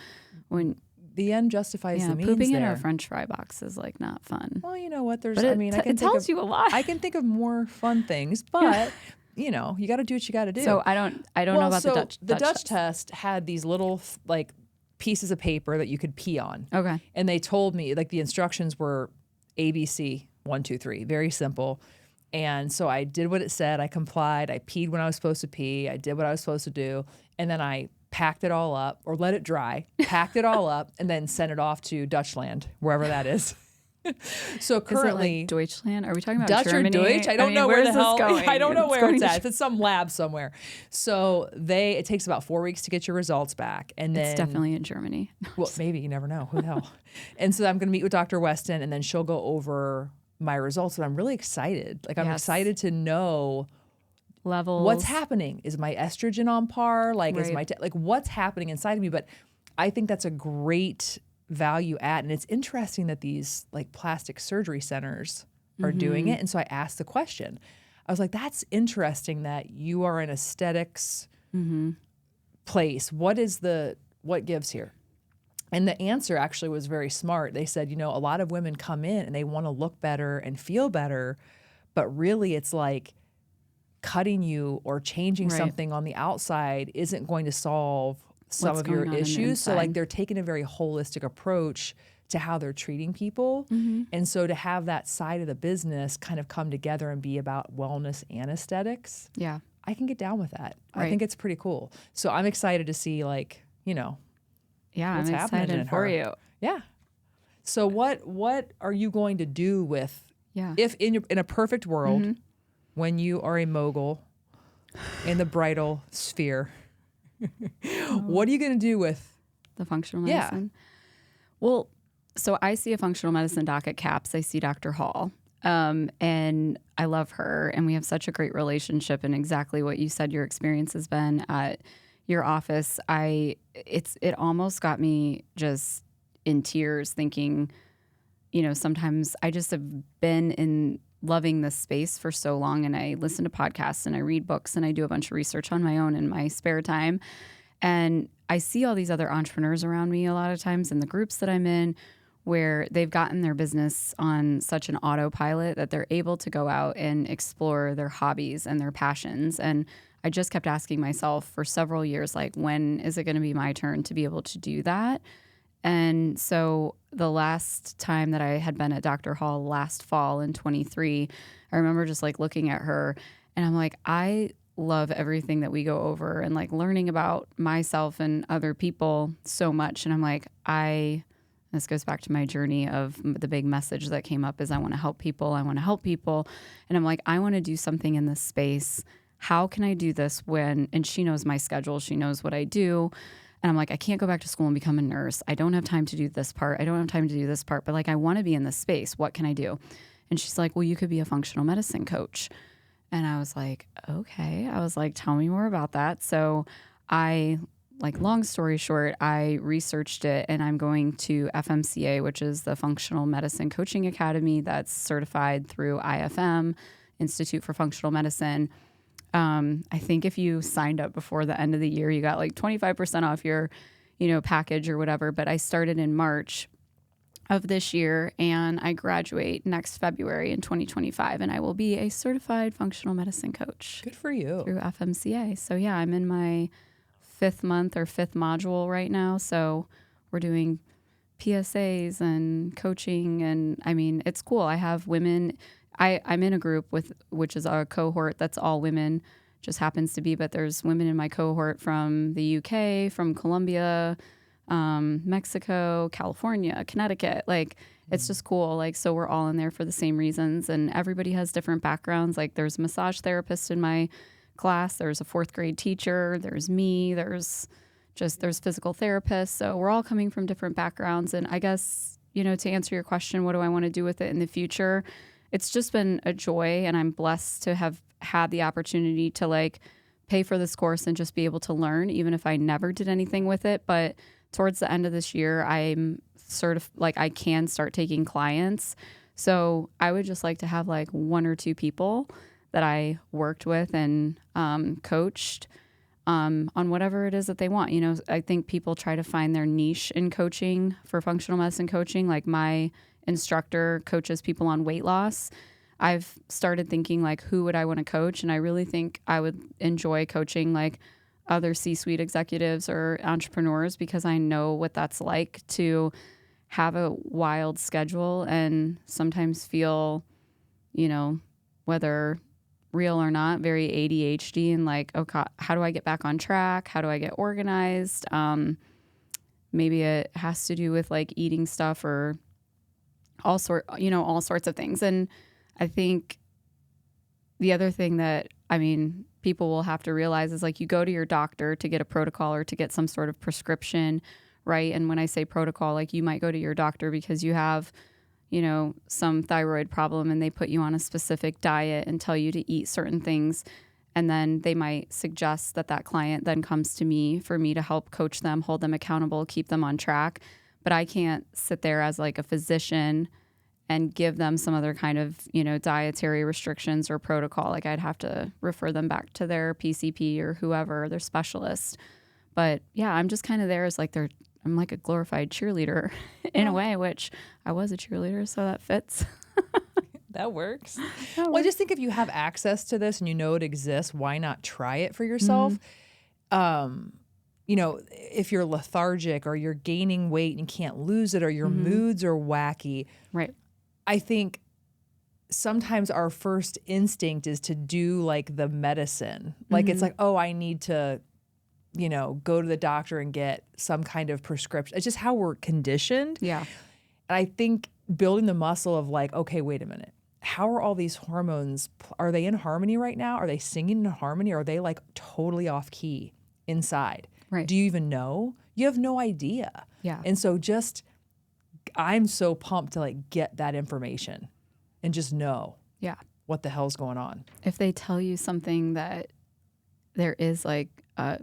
when the end justifies the means. Pooping there. in our French fry box is not fun. Well, you know what? There's. But it tells you a lot. I can think of more fun things, but you got to do what you got to do. So I don't know about the Dutch. The Dutch test had these little pieces of paper that you could pee on. Okay. And they told me the instructions were ABC 1, 2, 3, very simple. And so I did what it said. I complied. I peed when I was supposed to pee. I did what I was supposed to do, and then I packed it all up, or let it dry, packed it all up, and then sent it off to Dutchland, wherever that is. So currently, is it Deutschland? Are we talking about Dutch Germany? or Deutsch? I don't know where the hell. Going? I don't know where it's at. It's some lab somewhere. So it takes about 4 weeks to get your results back, and then it's definitely in Germany. Well, maybe, you never know. Who the hell? And so I'm going to meet with Dr. Weston, and then she'll go over my results. And I'm really excited. I'm excited to know levels. What's happening? Is my estrogen on par? Is my what's happening inside of me? But I think that's a great value add, and it's interesting that these plastic surgery centers are doing it. And so I asked the question. I was like, "That's interesting that you are an aesthetics place. What gives here?" And the answer actually was very smart. They said, a lot of women come in and they want to look better and feel better, but really it's cutting you or changing something on the outside isn't going to solve some of your issues. So they're taking a very holistic approach to how they're treating people. And so to have that side of the business kind of come together and be about wellness and aesthetics, I can get down with that. I think it's pretty cool. So I'm excited to see yeah, what's I'm happening excited for you. Yeah. So what are you going to do with if in a perfect world when you are a mogul in the bridal sphere? What are you going to do with the functional medicine? Well, so I see a functional medicine doc at CAPS. I see Dr. Hall, and I love her, and we have such a great relationship. And exactly what you said your experience has been at your office, it almost got me just in tears thinking, sometimes I just have been in loving this space for so long, and I listen to podcasts and I read books and I do a bunch of research on my own in my spare time. And I see all these other entrepreneurs around me a lot of times in the groups that I'm in where they've gotten their business on such an autopilot that they're able to go out and explore their hobbies and their passions. And I just kept asking myself for several years, when is it going to be my turn to be able to do that? And so the last time that I had been at Dr. Hall last fall in 23, I remember just looking at her and I'm like, I love everything that we go over and learning about myself and other people so much. And I'm like, this goes back to my journey of the big message that came up is I want to help people. I want to help people. And I'm like, I want to do something in this space. How can I do this and she knows my schedule. She knows what I do. And I'm like, I can't go back to school and become a nurse. I don't have time to do this part. I don't have time to do this part, but I want to be in this space. What can I do? And she's like, well, you could be a functional medicine coach. And I was like, okay. I was like, tell me more about that. So long story short, I researched it and I'm going to FMCA, which is the Functional Medicine Coaching Academy that's certified through IFM, Institute for Functional Medicine. I think if you signed up before the end of the year, you got like 25% off your, package or whatever. But I started in March of this year, and I graduate next February in 2025, and I will be a certified functional medicine coach. Good for you. Through FMCA. So yeah, I'm in my 5th month or 5th module right now. So we're doing PSAs and coaching, and I mean, it's cool. I have women. I'm in a group which is a cohort that's all women, just happens to be, but there's women in my cohort from the UK, from Colombia, Mexico, California, Connecticut. Like, it's just cool. Like, so we're all in there for the same reasons, and everybody has different backgrounds. Like, there's a massage therapist in my class, there's a 4th grade teacher, there's me, there's physical therapists. So we're all coming from different backgrounds. And I guess, to answer your question, what do I want to do with it in the future? It's just been a joy, and I'm blessed to have had the opportunity to like pay for this course and just be able to learn, even if I never did anything with it. But towards the end of this year, I'm I can start taking clients. So I would just like to have like 1 or 2 people that I worked with and coached on whatever it is that they want. I think people try to find their niche in coaching for functional medicine coaching. Like, my instructor coaches people on weight loss. I've started thinking like, who would I want to coach? And I really think I would enjoy coaching like other C-suite executives or entrepreneurs, because I know what that's like to have a wild schedule and sometimes feel, whether real or not, very ADHD, and like, okay, how do I get back on track? How do I get organized? Maybe it has to do with like eating stuff or all sorts of things. And I think the other thing that, people will have to realize is like, you go to your doctor to get a protocol or to get some sort of prescription, right? And when I say protocol, like, you might go to your doctor because you have, some thyroid problem, and they put you on a specific diet and tell you to eat certain things. And then they might suggest that client then comes to me for me to help coach them, hold them accountable, keep them on track. But I can't sit there as like a physician and give them some other kind of, dietary restrictions or protocol. Like, I'd have to refer them back to their PCP or whoever, their specialist. But yeah, I'm just kind of there as like I'm like a glorified cheerleader in a way, which I was a cheerleader, so that fits. That works. Well, I just think if you have access to this and it exists, why not try it for yourself? Mm-hmm. If you're lethargic or you're gaining weight and can't lose it, or your moods are wacky. Right. I think sometimes our first instinct is to do like the medicine. Like, it's like, oh, I need to, go to the doctor and get some kind of prescription. It's just how we're conditioned. Yeah. And I think building the muscle of like, okay, wait a minute. How are all these hormones? Are they in harmony right now? Are they singing in harmony? Or are they like totally off key inside? Right. Do you even know? You have no idea. Yeah. And so I'm so pumped to like get that information and just know what the hell's going on. If they tell you something that there is like a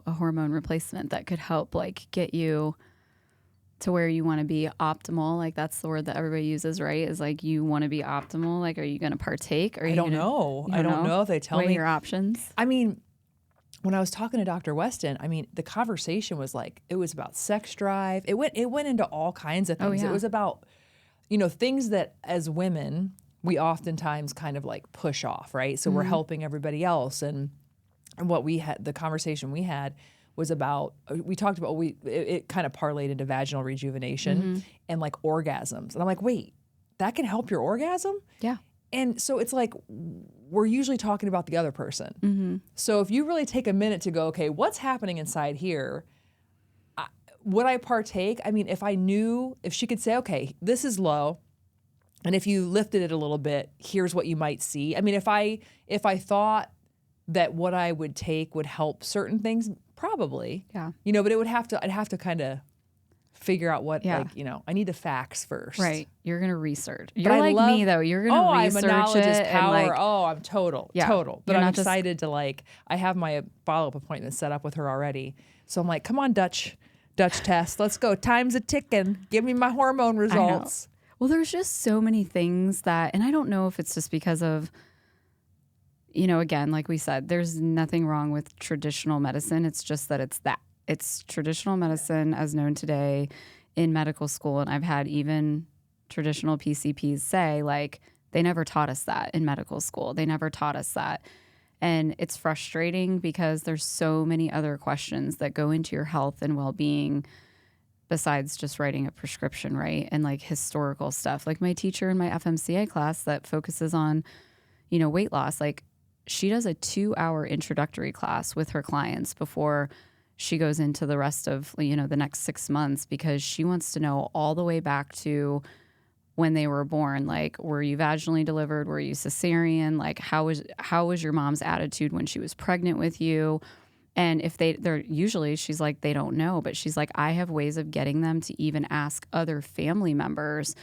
hormone replacement that could help like get you to where you want to be optimal, like that's the word that everybody uses, right? Is like, you want to be optimal. Like, are you going to partake? I don't know if they tell me your options. When I was talking to Dr. Weston, the conversation was like, it was about sex drive. It went into all kinds of things. It was about, things that as women, we oftentimes kind of like push off, right? So we're helping everybody else. And what the conversation we had was about, we talked about, it kind of parlayed into vaginal rejuvenation and like orgasms. And I'm like, wait, that can help your orgasm? Yeah. And so it's like, we're usually talking about the other person. So if you really take a minute to go, okay, what's happening inside here? Would I partake? If she could say, okay, this is low, and if you lifted it a little bit, here's what you might see. If I thought that what I would take would help certain things, probably. Yeah. But I'd have to kind of figure out what, I need the facts first. Right. You're going to research. You're like me, though. You're going to research I'm a knowledgeist it. Power. And I'm total. Yeah. Total. But I'm excited to I have my follow-up appointment set up with her already. So I'm like, come on, Dutch test. Let's go. Time's a ticking. Give me my hormone results. Well, there's just so many things that, and I don't know if it's just because of again, like we said, there's nothing wrong with traditional medicine. It's just that it's traditional medicine as known today in medical school. And I've had even traditional PCPs say, like, they never taught us that in medical school. They never taught us that. And it's frustrating because there's so many other questions that go into your health and well-being besides just writing a prescription, right? And like historical stuff. Like my teacher in my FMCA class that focuses on, weight loss, like she does a 2-hour introductory class with her clients before she goes into the rest of, the next 6 months, because she wants to know all the way back to when they were born. Like, were you vaginally delivered? Were you cesarean? Like, how was your mom's attitude when she was pregnant with you? And if they're usually, she's like, they don't know, but she's like, I have ways of getting them to even ask other family members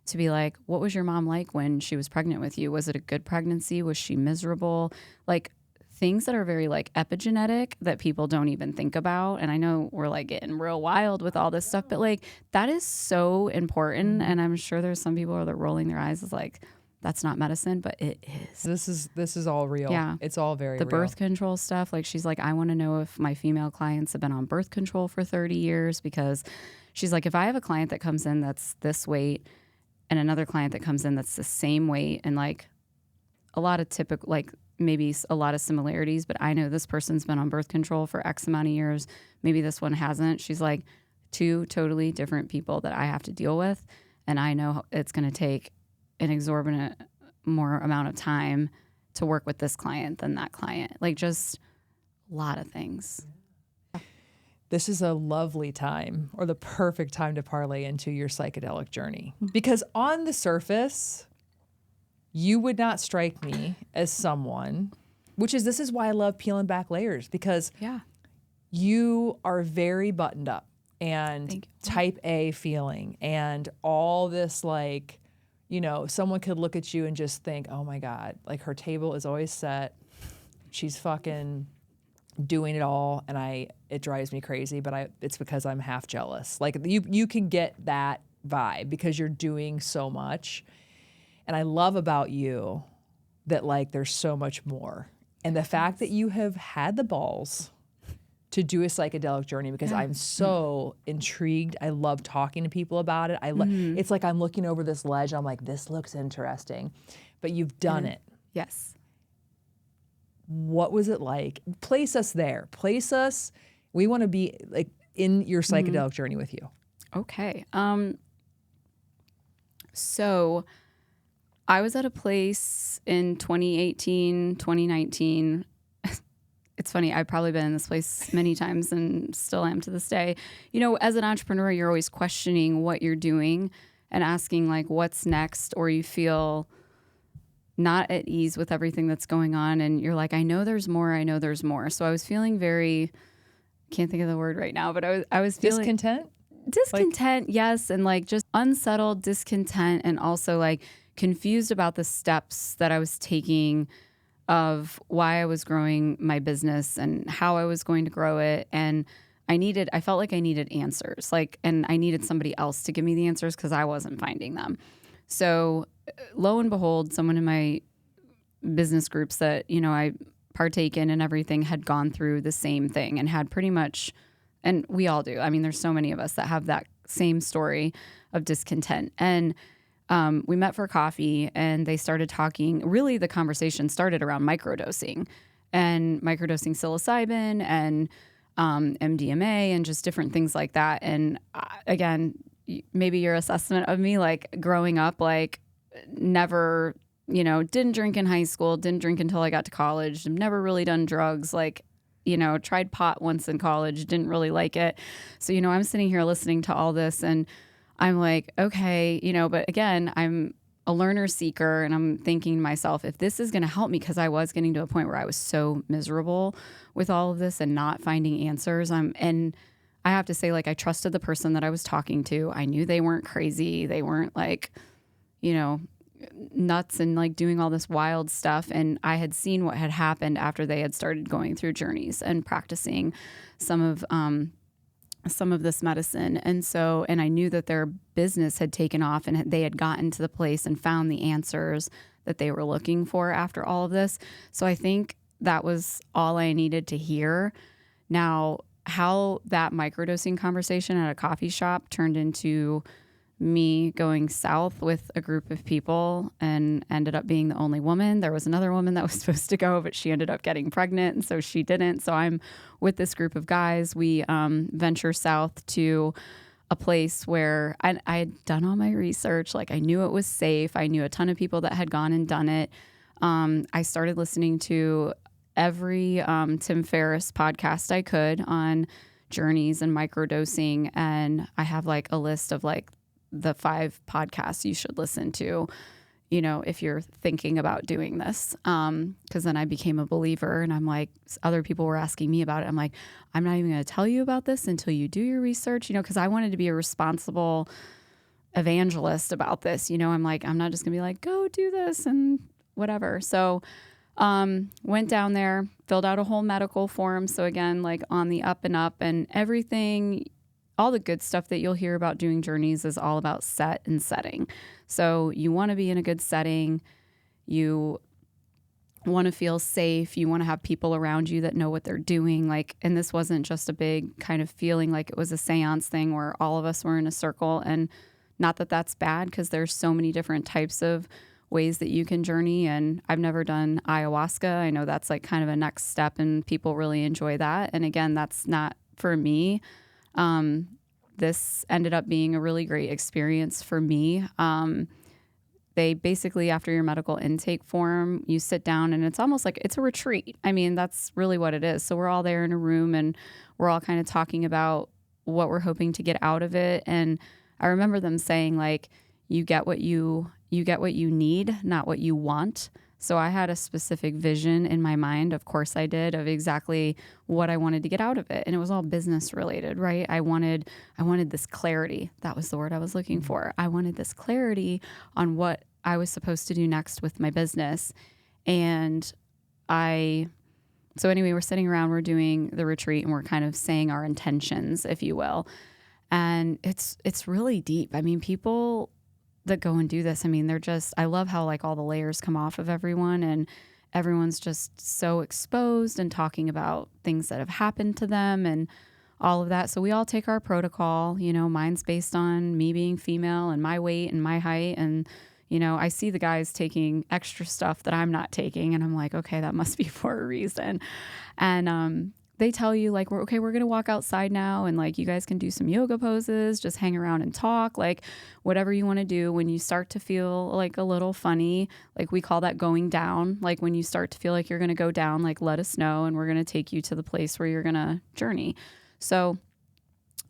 to be like, what was your mom like when she was pregnant with you? Was it a good pregnancy? Was she miserable? Like things that are very like epigenetic that people don't even think about. And I know we're like getting real wild with all this stuff, but like that is so important. And I'm sure there's some people that are rolling their eyes as like, that's not medicine, but it is. This is all real. Yeah. It's all very real. The birth control stuff. Like she's like, I want to know if my female clients have been on birth control for 30 years, because she's like, if I have a client that comes in that's this weight and another client that comes in that's the same weight and like a lot of typical, like maybe a lot of similarities, but I know this person's been on birth control for X amount of years. Maybe this one hasn't. She's like, 2 totally different people that I have to deal with. And I know it's going to take an exorbitant more amount of time to work with this client than that client. Like just a lot of things. This is a lovely time, or the perfect time, to parlay into your psychedelic journey. Because on the surface, you would not strike me as someone, this is why I love peeling back layers, because you are very buttoned up and type A feeling and all this like, someone could look at you and just think, oh my God, like her table is always set. She's fucking doing it all. And it drives me crazy, but it's because I'm half jealous. Like you can get that vibe because you're doing so much. And I love about you that like, there's so much more. And the fact that you have had the balls to do a psychedelic journey, because I'm so intrigued. I love talking to people about it. It's like I'm looking over this ledge. I'm like, this looks interesting, but you've done it. Yes. What was it like? Place us there. Place us. We want to be like in your psychedelic journey with you. Okay. So I was at a place in 2018, 2019. It's funny, I've probably been in this place many times and still am to this day. As an entrepreneur, you're always questioning what you're doing and asking like, what's next? Or you feel not at ease with everything that's going on. And you're like, I know there's more. So I was feeling very, can't think of the word right now, but I was feeling discontent. Yes. And like just unsettled, discontent, and also like confused about the steps that I was taking of why I was growing my business and how I was going to grow it. And I felt like I needed answers, and I needed somebody else to give me the answers because I wasn't finding them. So lo and behold, someone in my business groups that, I partake in and everything had gone through the same thing and had pretty much, and we all do. I mean, there's so many of us that have that same story of discontent. And we met for coffee and they started talking. Really, the conversation started around microdosing psilocybin and MDMA and just different things like that. And again, maybe your assessment of me, like growing up, like never, didn't drink in high school, didn't drink until I got to college, never really done drugs, like, tried pot once in college, didn't really like it. So, I'm sitting here listening to all this and I'm like, okay, but again, I'm a learner seeker and I'm thinking to myself, if this is going to help me, because I was getting to a point where I was so miserable with all of this and not finding answers. And I have to say, like, I trusted the person that I was talking to. I knew they weren't crazy. They weren't like, nuts and like doing all this wild stuff. And I had seen what had happened after they had started going through journeys and practicing some of this medicine. And I knew that their business had taken off and they had gotten to the place and found the answers that they were looking for after all of this. So I think that was all I needed to hear. Now, how that microdosing conversation at a coffee shop turned into me going south with a group of people and ended up being the only woman. There was another woman that was supposed to go, but she ended up getting pregnant, and so she didn't. So I'm with this group of guys. We venture south to a place where I had done all my research. Like, I knew it was safe. I knew a ton of people that had gone and done it. I started listening to every Tim Ferriss podcast I could on journeys and microdosing. And I have like a list of like the 5 podcasts you should listen to, you know, if you're thinking about doing this. Because then I became a believer, and I'm like, other people were asking me about it. I'm like, I'm not even going to tell you about this until you do your research, you know, because I wanted to be a responsible evangelist about this. You know, I'm like, I'm not just going to be like, go do this and whatever. So went down there, filled out a whole medical form. So again, like on the up and up, and everything, all the good stuff that you'll hear about doing journeys is all about set and setting. So you want to be in a good setting. You want to feel safe. You want to have people around you that know what they're doing. Like, and this wasn't just a big kind of feeling like it was a seance thing where all of us were in a circle. And not that that's bad, because there's so many different types of ways that you can journey. And I've never done ayahuasca. I know that's like kind of a next step, and people really enjoy that. And again, that's not for me. This ended up being a really great experience for me. They basically, after your medical intake form, you sit down, and it's almost like it's a retreat. I mean, that's really what it is. So we're all there in a room, and we're all kind of talking about what we're hoping to get out of it. And I remember them saying, like, you get what you need, not what you want. So I had a specific vision in my mind, of course I did, of exactly what I wanted to get out of it. And it was all business related, right? I wanted this clarity. That was the word I was looking for. I wanted this clarity on what I was supposed to do next with my business. And so anyway, we're sitting around, we're doing the retreat, and we're kind of saying our intentions, if you will. And it's really deep. I mean, people that go and do this, I mean, I love how like all the layers come off of everyone, and everyone's just so exposed and talking about things that have happened to them and all of that. So we all take our protocol, you know, mine's based on me being female and my weight and my height. And, you know, I see the guys taking extra stuff that I'm not taking, and I'm like, okay, that must be for a reason. And, they tell you like, we're going to walk outside now, and like, you guys can do some yoga poses, just hang around and talk, like whatever you want to do. When you start to feel like a little funny, like we call that going down. Like when you start to feel like you're going to go down, like let us know, and we're going to take you to the place where you're going to journey. So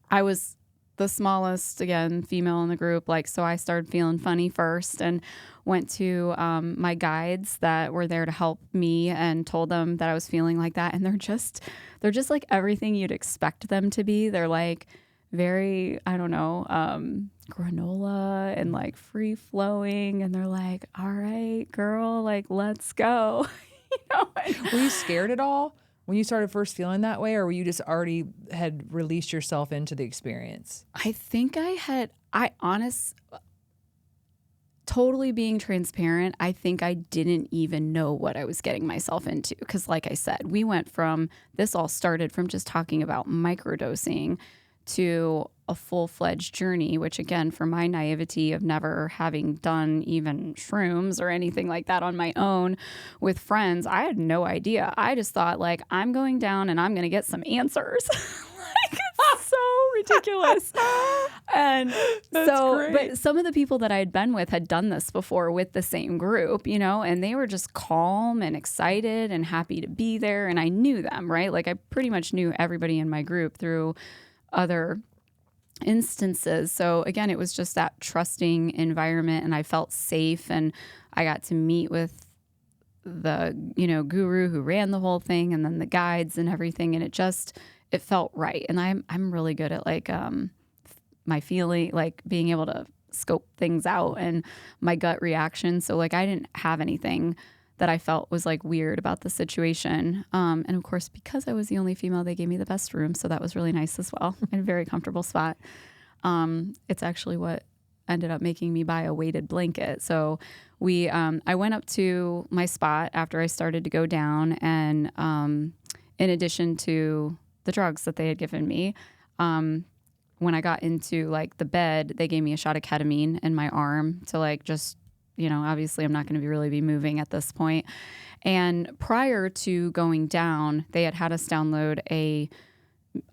I was the smallest, again, female in the group. Like, so I started feeling funny first, and went to my guides that were there to help me, and told them that I was feeling like that. And they're just like everything you'd expect them to be. They're like very, I don't know, granola and like free flowing. And they're like, all right, girl, like, let's go. You know? Were you scared at all when you started first feeling that way, or were you just already had released yourself into the experience? I think totally being transparent, I think I didn't even know what I was getting myself into. Because like I said, this all started from just talking about microdosing to a full-fledged journey, which again, for my naivety of never having done even shrooms or anything like that on my own with friends, I had no idea. I just thought like, I'm going down and I'm going to get some answers. Like, it's so ridiculous. And so, great. But some of the people that I had been with had done this before with the same group, you know, and they were just calm and excited and happy to be there. And I knew them, right? Like I pretty much knew everybody in my group through other instances. So again, it was just that trusting environment, and I felt safe, and I got to meet with the, you know, guru who ran the whole thing, and then the guides and everything. And it felt right. And I'm really good at like, my feeling, like being able to scope things out and my gut reaction. So like, I didn't have anything that I felt was like weird about the situation. And of course, because I was the only female, they gave me the best room. So that was really nice as well, and a very comfortable spot. It's actually what ended up making me buy a weighted blanket. So I went up to my spot after I started to go down, and in addition to the drugs that they had given me, when I got into like the bed, they gave me a shot of ketamine in my arm to like just, obviously I'm not going to really be moving at this point. And prior to going down, they had us download a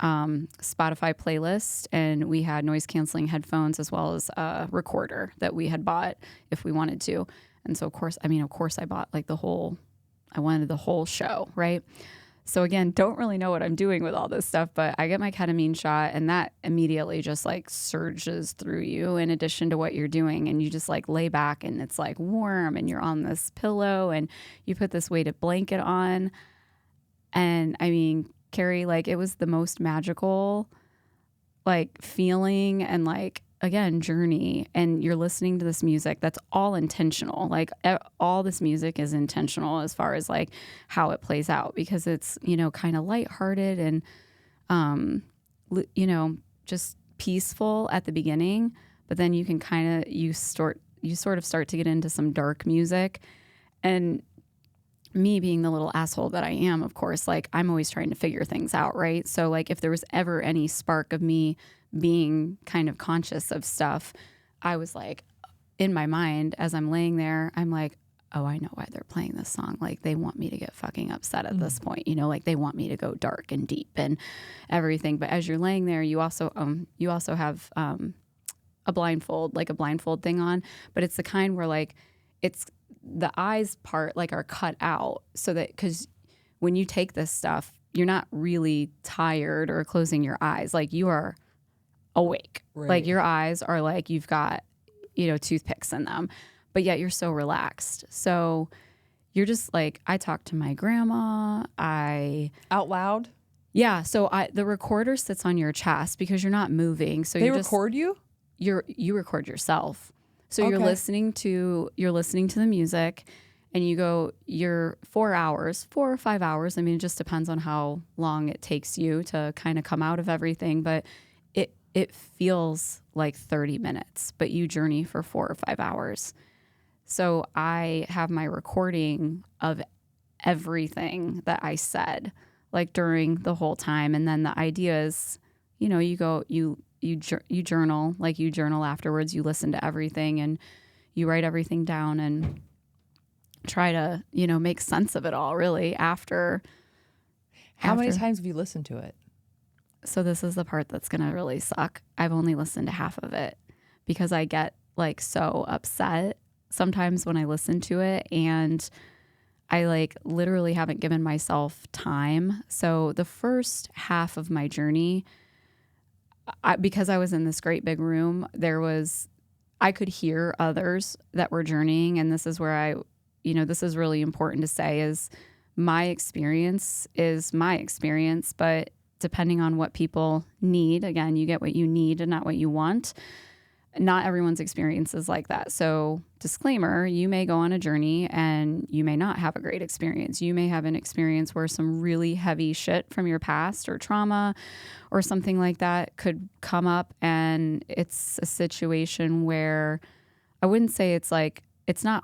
Spotify playlist, and we had noise canceling headphones as well as a recorder that we had bought if we wanted to. And so of course I bought like I wanted the whole show, right? So again, don't really know what I'm doing with all this stuff, but I get my ketamine shot, and that immediately just like surges through you in addition to what you're doing. And you just like lay back, and it's like warm, and you're on this pillow, and you put this weighted blanket on. And I mean, Carrie, like it was the most magical like feeling and like, again, journey. And you're listening to this music that's all intentional. Like all this music is intentional as far as like how it plays out, because it's, kind of lighthearted and, just peaceful at the beginning. But then you can you sort of start to get into some dark music. And me being the little asshole that I am, of course, like I'm always trying to figure things out, right? So like if there was ever any spark of me being kind of conscious of stuff, I was like, in my mind, as I'm laying there, I'm like, oh, I know why they're playing this song. Like they want me to get fucking upset at this point, like they want me to go dark and deep and everything. But as you're laying there, you also have a blindfold thing on, but it's the kind where like it's the eyes part like are cut out so that, because when you take this stuff, you're not really tired or closing your eyes. Like you are awake. Right. Like your eyes are like you've got, toothpicks in them, but yet you're so relaxed. So you're just like, I talk to my grandma. Out loud? Yeah. So the recorder sits on your chest because you're not moving. So they record you? You record yourself. So okay. You're listening to the music, and you're 4 or 5 hours. I mean, it just depends on how long it takes you to kind of come out of everything. But it feels like 30 minutes, but you journey for 4 or 5 hours. So I have my recording of everything that I said, like during the whole time. And then the idea is, you journal, like you journal afterwards, you listen to everything and you write everything down and try to, make sense of it all really after. How many times have you listened to it? So this is the part that's going to really suck. I've only listened to half of it because I get like so upset sometimes when I listen to it, and I like literally haven't given myself time. So the first half of my journey, because I was in this great big room, I could hear others that were journeying. And this is where this is really important to say, is my experience, but depending on what people need, again, you get what you need and not what you want. Not everyone's experience is like that. So disclaimer, you may go on a journey and you may not have a great experience. You may have an experience where some really heavy shit from your past or trauma or something like that could come up, and it's a situation where I wouldn't say it's not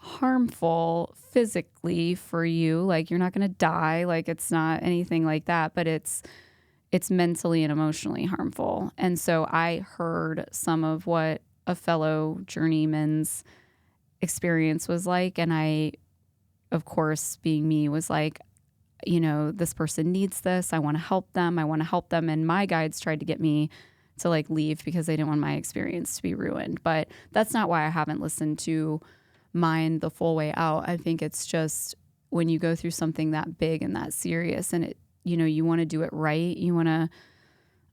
harmful physically for you. Like you're not going to die. Like it's not anything like that, but it's mentally and emotionally harmful. And so I heard some of what a fellow journeyman's experience was like. And I, of course, being me, was like, this person needs this. I want to help them. And my guides tried to get me to like leave because they didn't want my experience to be ruined. But that's not why I haven't listened to mine the full way out. I think it's just when you go through something that big and that serious, and you want to do it right, you want to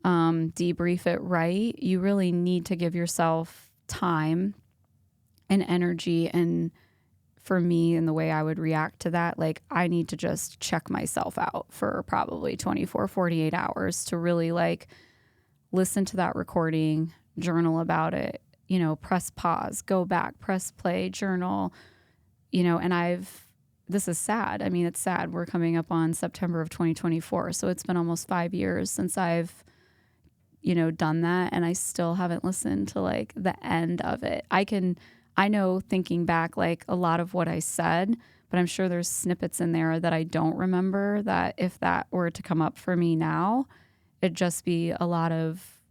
debrief it right, you really need to give yourself time and energy. And for me, and the way I would react to that, like I need to just check myself out for probably 24, 48 hours to really like listen to that recording, journal about it, press pause, go back, press play, journal, and this is sad. I mean, it's sad. We're coming up on September of 2024. So it's been almost 5 years since I've, done that, and I still haven't listened to like the end of it. I know thinking back, like a lot of what I said, but I'm sure there's snippets in there that I don't remember, that if that were to come up for me now, it'd just be a lot of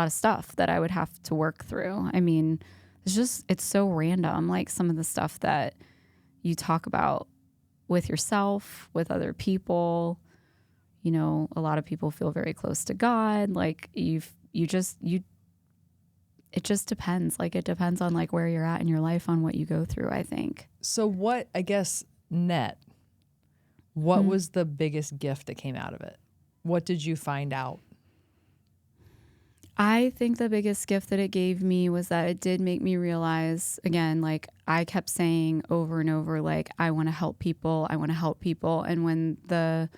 stuff that I would have to work through. I mean, it's so random, like some of the stuff that you talk about with yourself, with other people. A lot of people feel very close to God. Like it just depends. Like it depends on like where you're at in your life, on what you go through, I think. So what was the biggest gift that came out of it? What did you find out? I think the biggest gift that it gave me was that it did make me realize, again, like I kept saying over and over, like, I want to help people. I want to help people. And when the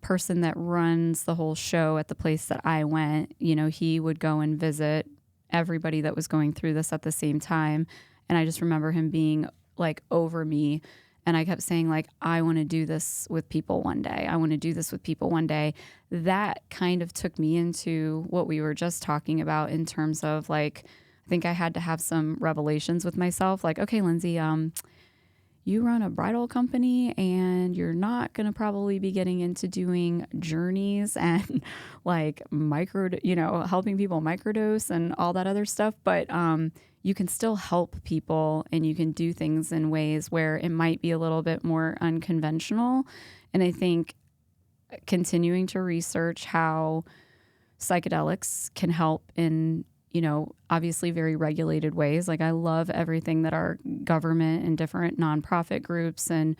person that runs the whole show at the place that I went, he would go and visit everybody that was going through this at the same time. And I just remember him being like over me. And I kept saying, like, I want to do this with people one day. I want to do this with people one day. That kind of took me into what we were just talking about in terms of like, I think I had to have some revelations with myself. Like, okay, Lindsay, you run a bridal company and you're not going to probably be getting into doing journeys and like helping people microdose and all that other stuff. But you can still help people and you can do things in ways where it might be a little bit more unconventional. And I think continuing to research how psychedelics can help in obviously very regulated ways. Like I love everything that our government and different nonprofit groups and,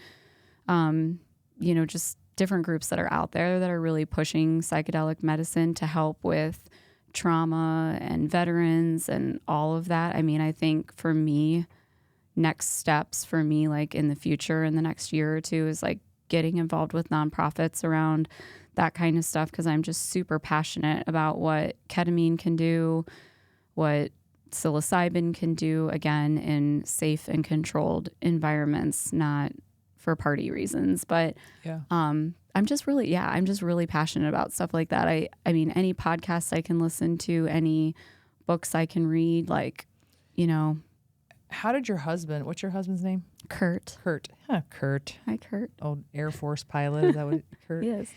just different groups that are out there that are really pushing psychedelic medicine to help with trauma and veterans and all of that. I mean, I think for me, next steps for me, like in the future, in the next year or two, is like getting involved with nonprofits around that kind of stuff, because I'm just super passionate about what ketamine can do, what psilocybin can do, again, in safe and controlled environments, not for party reasons. But yeah. I'm just really passionate about stuff like that. I mean, any podcasts I can listen to, any books I can read, like, How did what's your husband's name? Kurt. Huh, Kurt. Hi, Kurt. Old Air Force pilot. Is that what Kurt? Yes.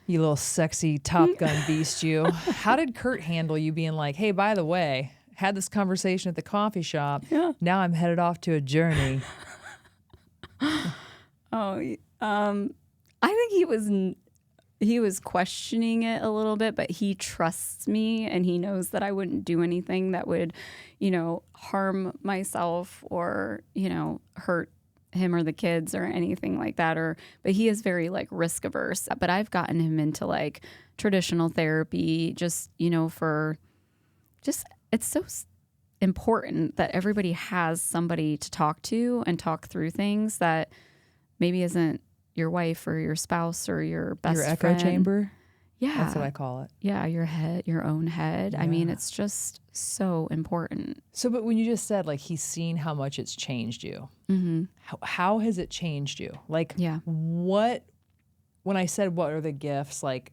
You little sexy Top Gun beast, you. How did Kurt handle you being like, hey, by the way, had this conversation at the coffee shop. Yeah. Now I'm headed off to a journey. I think he was questioning it a little bit, but he trusts me and he knows that I wouldn't do anything that would, harm myself or, hurt him or the kids or anything like that. But he is very like risk averse. But I've gotten him into like traditional therapy, just, it's so important that everybody has somebody to talk to and talk through things that maybe isn't your wife or your spouse or your best friend. Your echo chamber? Yeah. That's what I call it. Yeah, your own head. Yeah. I mean, it's just so important. So, but when you just said, like, he's seen how much it's changed you, Mm-hmm. how has it changed you? Like, yeah. When I said, what are the gifts? Like,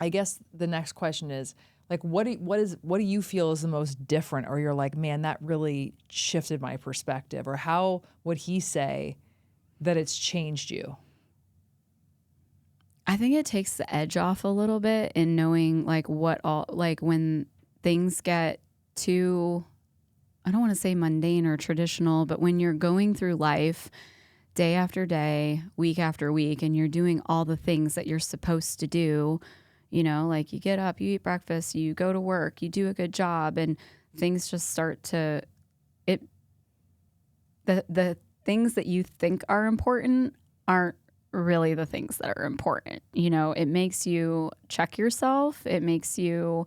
I guess the next question is, like, what do you feel is the most different? Or you're like, man, that really shifted my perspective? Or how would he say that it's changed you? I think it takes the edge off a little bit in knowing like when things get too, I don't want to say mundane or traditional, but when you're going through life day after day, week after week, and you're doing all the things that you're supposed to do, like you get up, you eat breakfast, you go to work, you do a good job, and things just start to, the things that you think are important aren't really the things that are important. It makes you check yourself. It makes you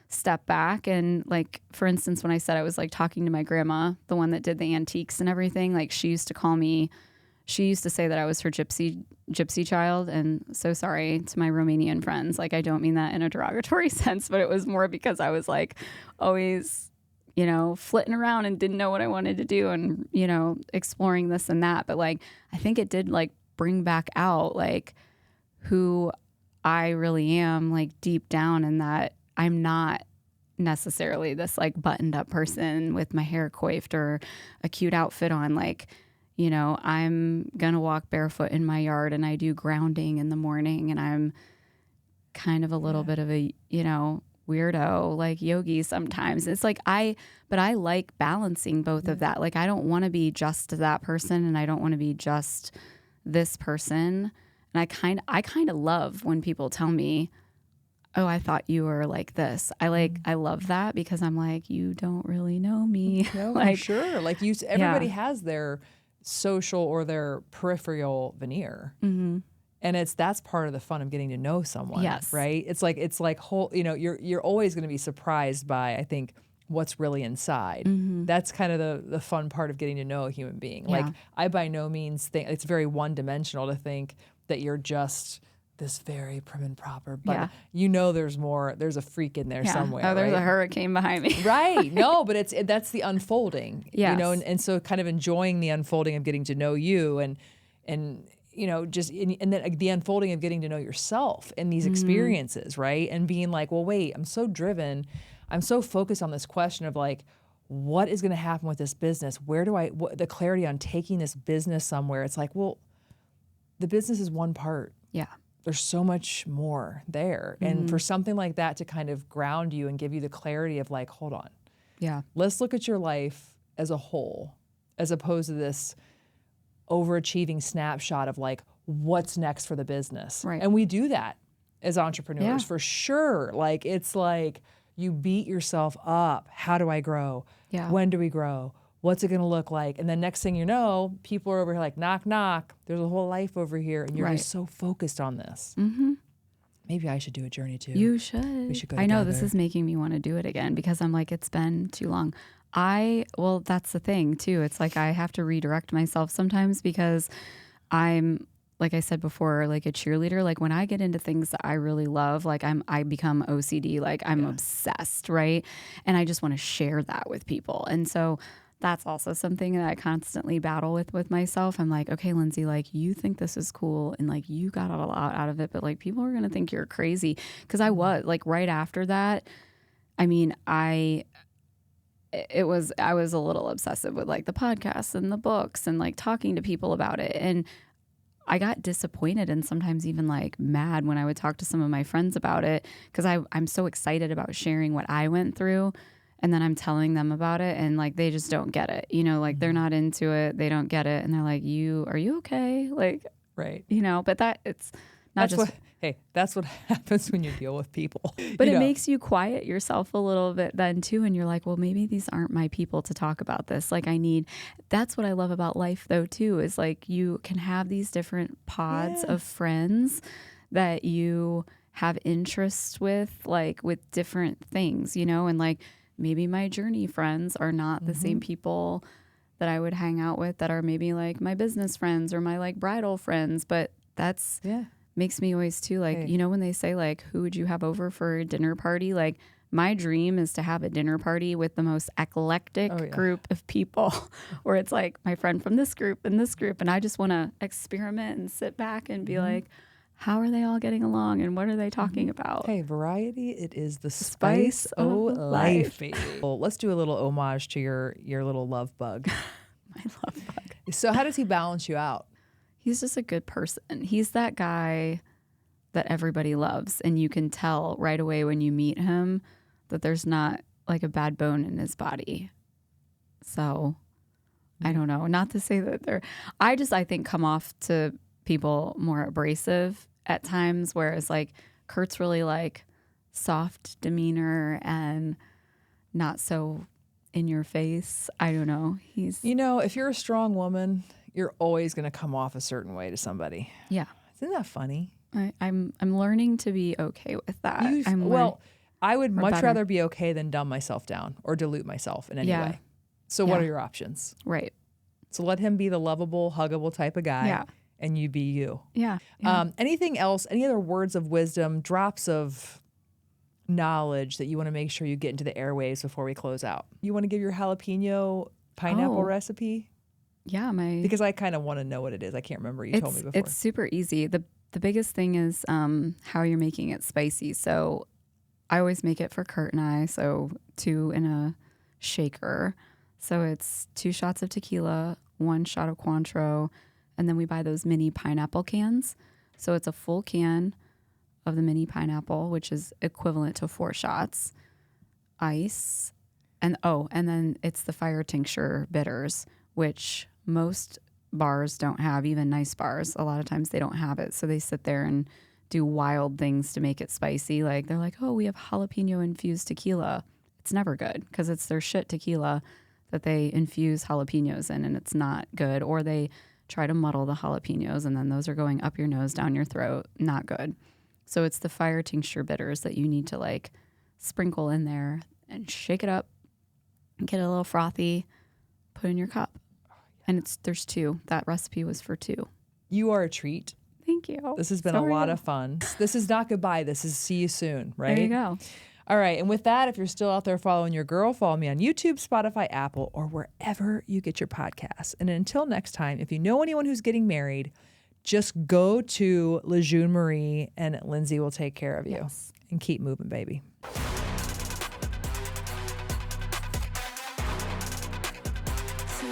step back. And like, for instance, when I said I was like talking to my grandma, the one that did the antiques and everything, like she used to say that I was her gypsy child. And so sorry to my Romanian friends. Like, I don't mean that in a derogatory sense, but it was more because I was like always, flitting around and didn't know what I wanted to do and, exploring this and that. But like, I think it did like bring back out like who I really am like deep down in that I'm not necessarily this like buttoned up person with my hair coiffed or a cute outfit on. Like, you know, I'm going to walk barefoot in my yard and I do grounding in the morning, and I'm kind of a little bit of a, you know, weirdo, like yogi sometimes. It's like but I like balancing both of that. Like, I don't want to be just that person and I don't want to be just this person. And I kind of love when people tell me, oh, I thought you were like this. I love that, because I'm like, you don't really know me. No, like, for sure. Like everybody has their social or their peripheral veneer. Mm-hmm. And that's part of the fun of getting to know someone. Yes. Right. It's like whole, you know, you're always going to be surprised by, I think, what's really inside. Mm-hmm. That's kind of the fun part of getting to know a human being. Yeah. Like, I by no means think it's very one dimensional to think that you're just this very prim and proper, but you know, there's a freak in there somewhere. Oh, there's right? a hurricane behind me. Right. No, but that's the unfolding, Yes. you know, and so kind of enjoying the unfolding of getting to know you and, you know, just, and then the unfolding of getting to know yourself in these experiences. Right. And being like, well, wait, I'm so driven. I'm so focused on this question of like, what is going to happen with this business? Where do the clarity on taking this business somewhere? It's like, well, the business is one part. Yeah. There's so much more there. And for something like that to kind of ground you and give you the clarity of like, hold on, let's look at your life as a whole, as opposed to this overachieving snapshot of like, what's next for the business. Right. And we do that as entrepreneurs for sure. Like, it's like you beat yourself up. How do I grow? Yeah. When do we grow? What's it going to look like? And then next thing you know, people are over here like, knock, knock. There's a whole life over here. And you're just so focused on this. Mm-hmm. Maybe I should do a journey too. You should. We should go I know, together. this is making me want to do it again, because I'm like, it's been too long. Well, that's the thing too. It's like I have to redirect myself sometimes, because I'm, like I said before, like a cheerleader. Like, when I get into things that I really love, like I become OCD, like I'm obsessed, right? And I just want to share that with people. And so that's also something that I constantly battle with myself. I'm like, okay, Lindsay, like, you think this is cool and like you got a lot out of it, but like people are going to think you're crazy. Cause I was like, right after that, I mean, I was a little obsessive with like the podcasts and the books and like talking to people about it. And I got disappointed and sometimes even like mad when I would talk to some of my friends about it, because I'm so excited about sharing what I went through. And then I'm telling them about it and like they just don't get it, you know, like they're not into it, they don't get it, and they're like, are you okay? Like, right. You know, but it's not that's what happens when you deal with people. But it makes you quiet yourself a little bit then too, and you're like, well, maybe these aren't my people to talk about this. Like, that's what I love about life though too, is like you can have these different pods of friends that you have interests with, like with different things, you know, and like maybe my journey friends are not the same people that I would hang out with that are maybe like my business friends or my like bridal friends. But that's makes me always too, like, you know, when they say like, who would you have over for a dinner party? Like, my dream is to have a dinner party with the most eclectic group of people where it's like my friend from this group and this group. And I just want to experiment and sit back and be like, how are they all getting along and what are they talking about? Hey, variety, it is the spice of life. Well, let's do a little homage to your little love bug. My love bug. So how does he balance you out? He's just a good person. He's that guy that everybody loves. And you can tell right away when you meet him that there's not like a bad bone in his body. So I don't know. Not to say that I think come off to people more abrasive at times, whereas like Kurt's really like soft demeanor and not so in your face. I don't know. You know, if you're a strong woman, you're always going to come off a certain way to somebody. Yeah. Isn't that funny? I'm learning to be okay with that. I would much rather be okay than dumb myself down or dilute myself in any way. So what are your options? Right. So let him be the lovable, huggable type of guy. Yeah. And you be you. Yeah. Anything else, any other words of wisdom, drops of knowledge that you want to make sure you get into the airwaves before we close out? You want to give your jalapeno pineapple recipe? Yeah. Because I kind of want to know what it is. I can't remember. You told me before. It's super easy. The the biggest thing is how you're making it spicy. So I always make it for Kurt and I. So 2 in a shaker. So it's 2 shots of tequila, 1 shot of Cointreau, and then we buy those mini pineapple cans. So it's a full can of the mini pineapple, which is equivalent to 4 shots, ice, and then it's the fire tincture bitters, which most bars don't have, even nice bars. A lot of times they don't have it. So they sit there and do wild things to make it spicy. Like they're like, oh, we have jalapeno infused tequila. It's never good because it's their shit tequila that they infuse jalapenos in, and it's not good. Or they try to muddle the jalapenos, and then those are going up your nose, down your throat. Not good. So it's the fire tincture bitters that you need to like sprinkle in there and shake it up, get it a little frothy, put in your cup. And there's 2. That recipe was for 2. You are a treat. Thank you. This has been a lot of fun. This is not goodbye. This is see you soon, right? There you go. All right. And with that, if you're still out there following your girl, follow me on YouTube, Spotify, Apple, or wherever you get your podcasts. And until next time, if you know anyone who's getting married, just go to Jeune Mariee and Lindsay will take care of you. Yes. And keep moving, baby. So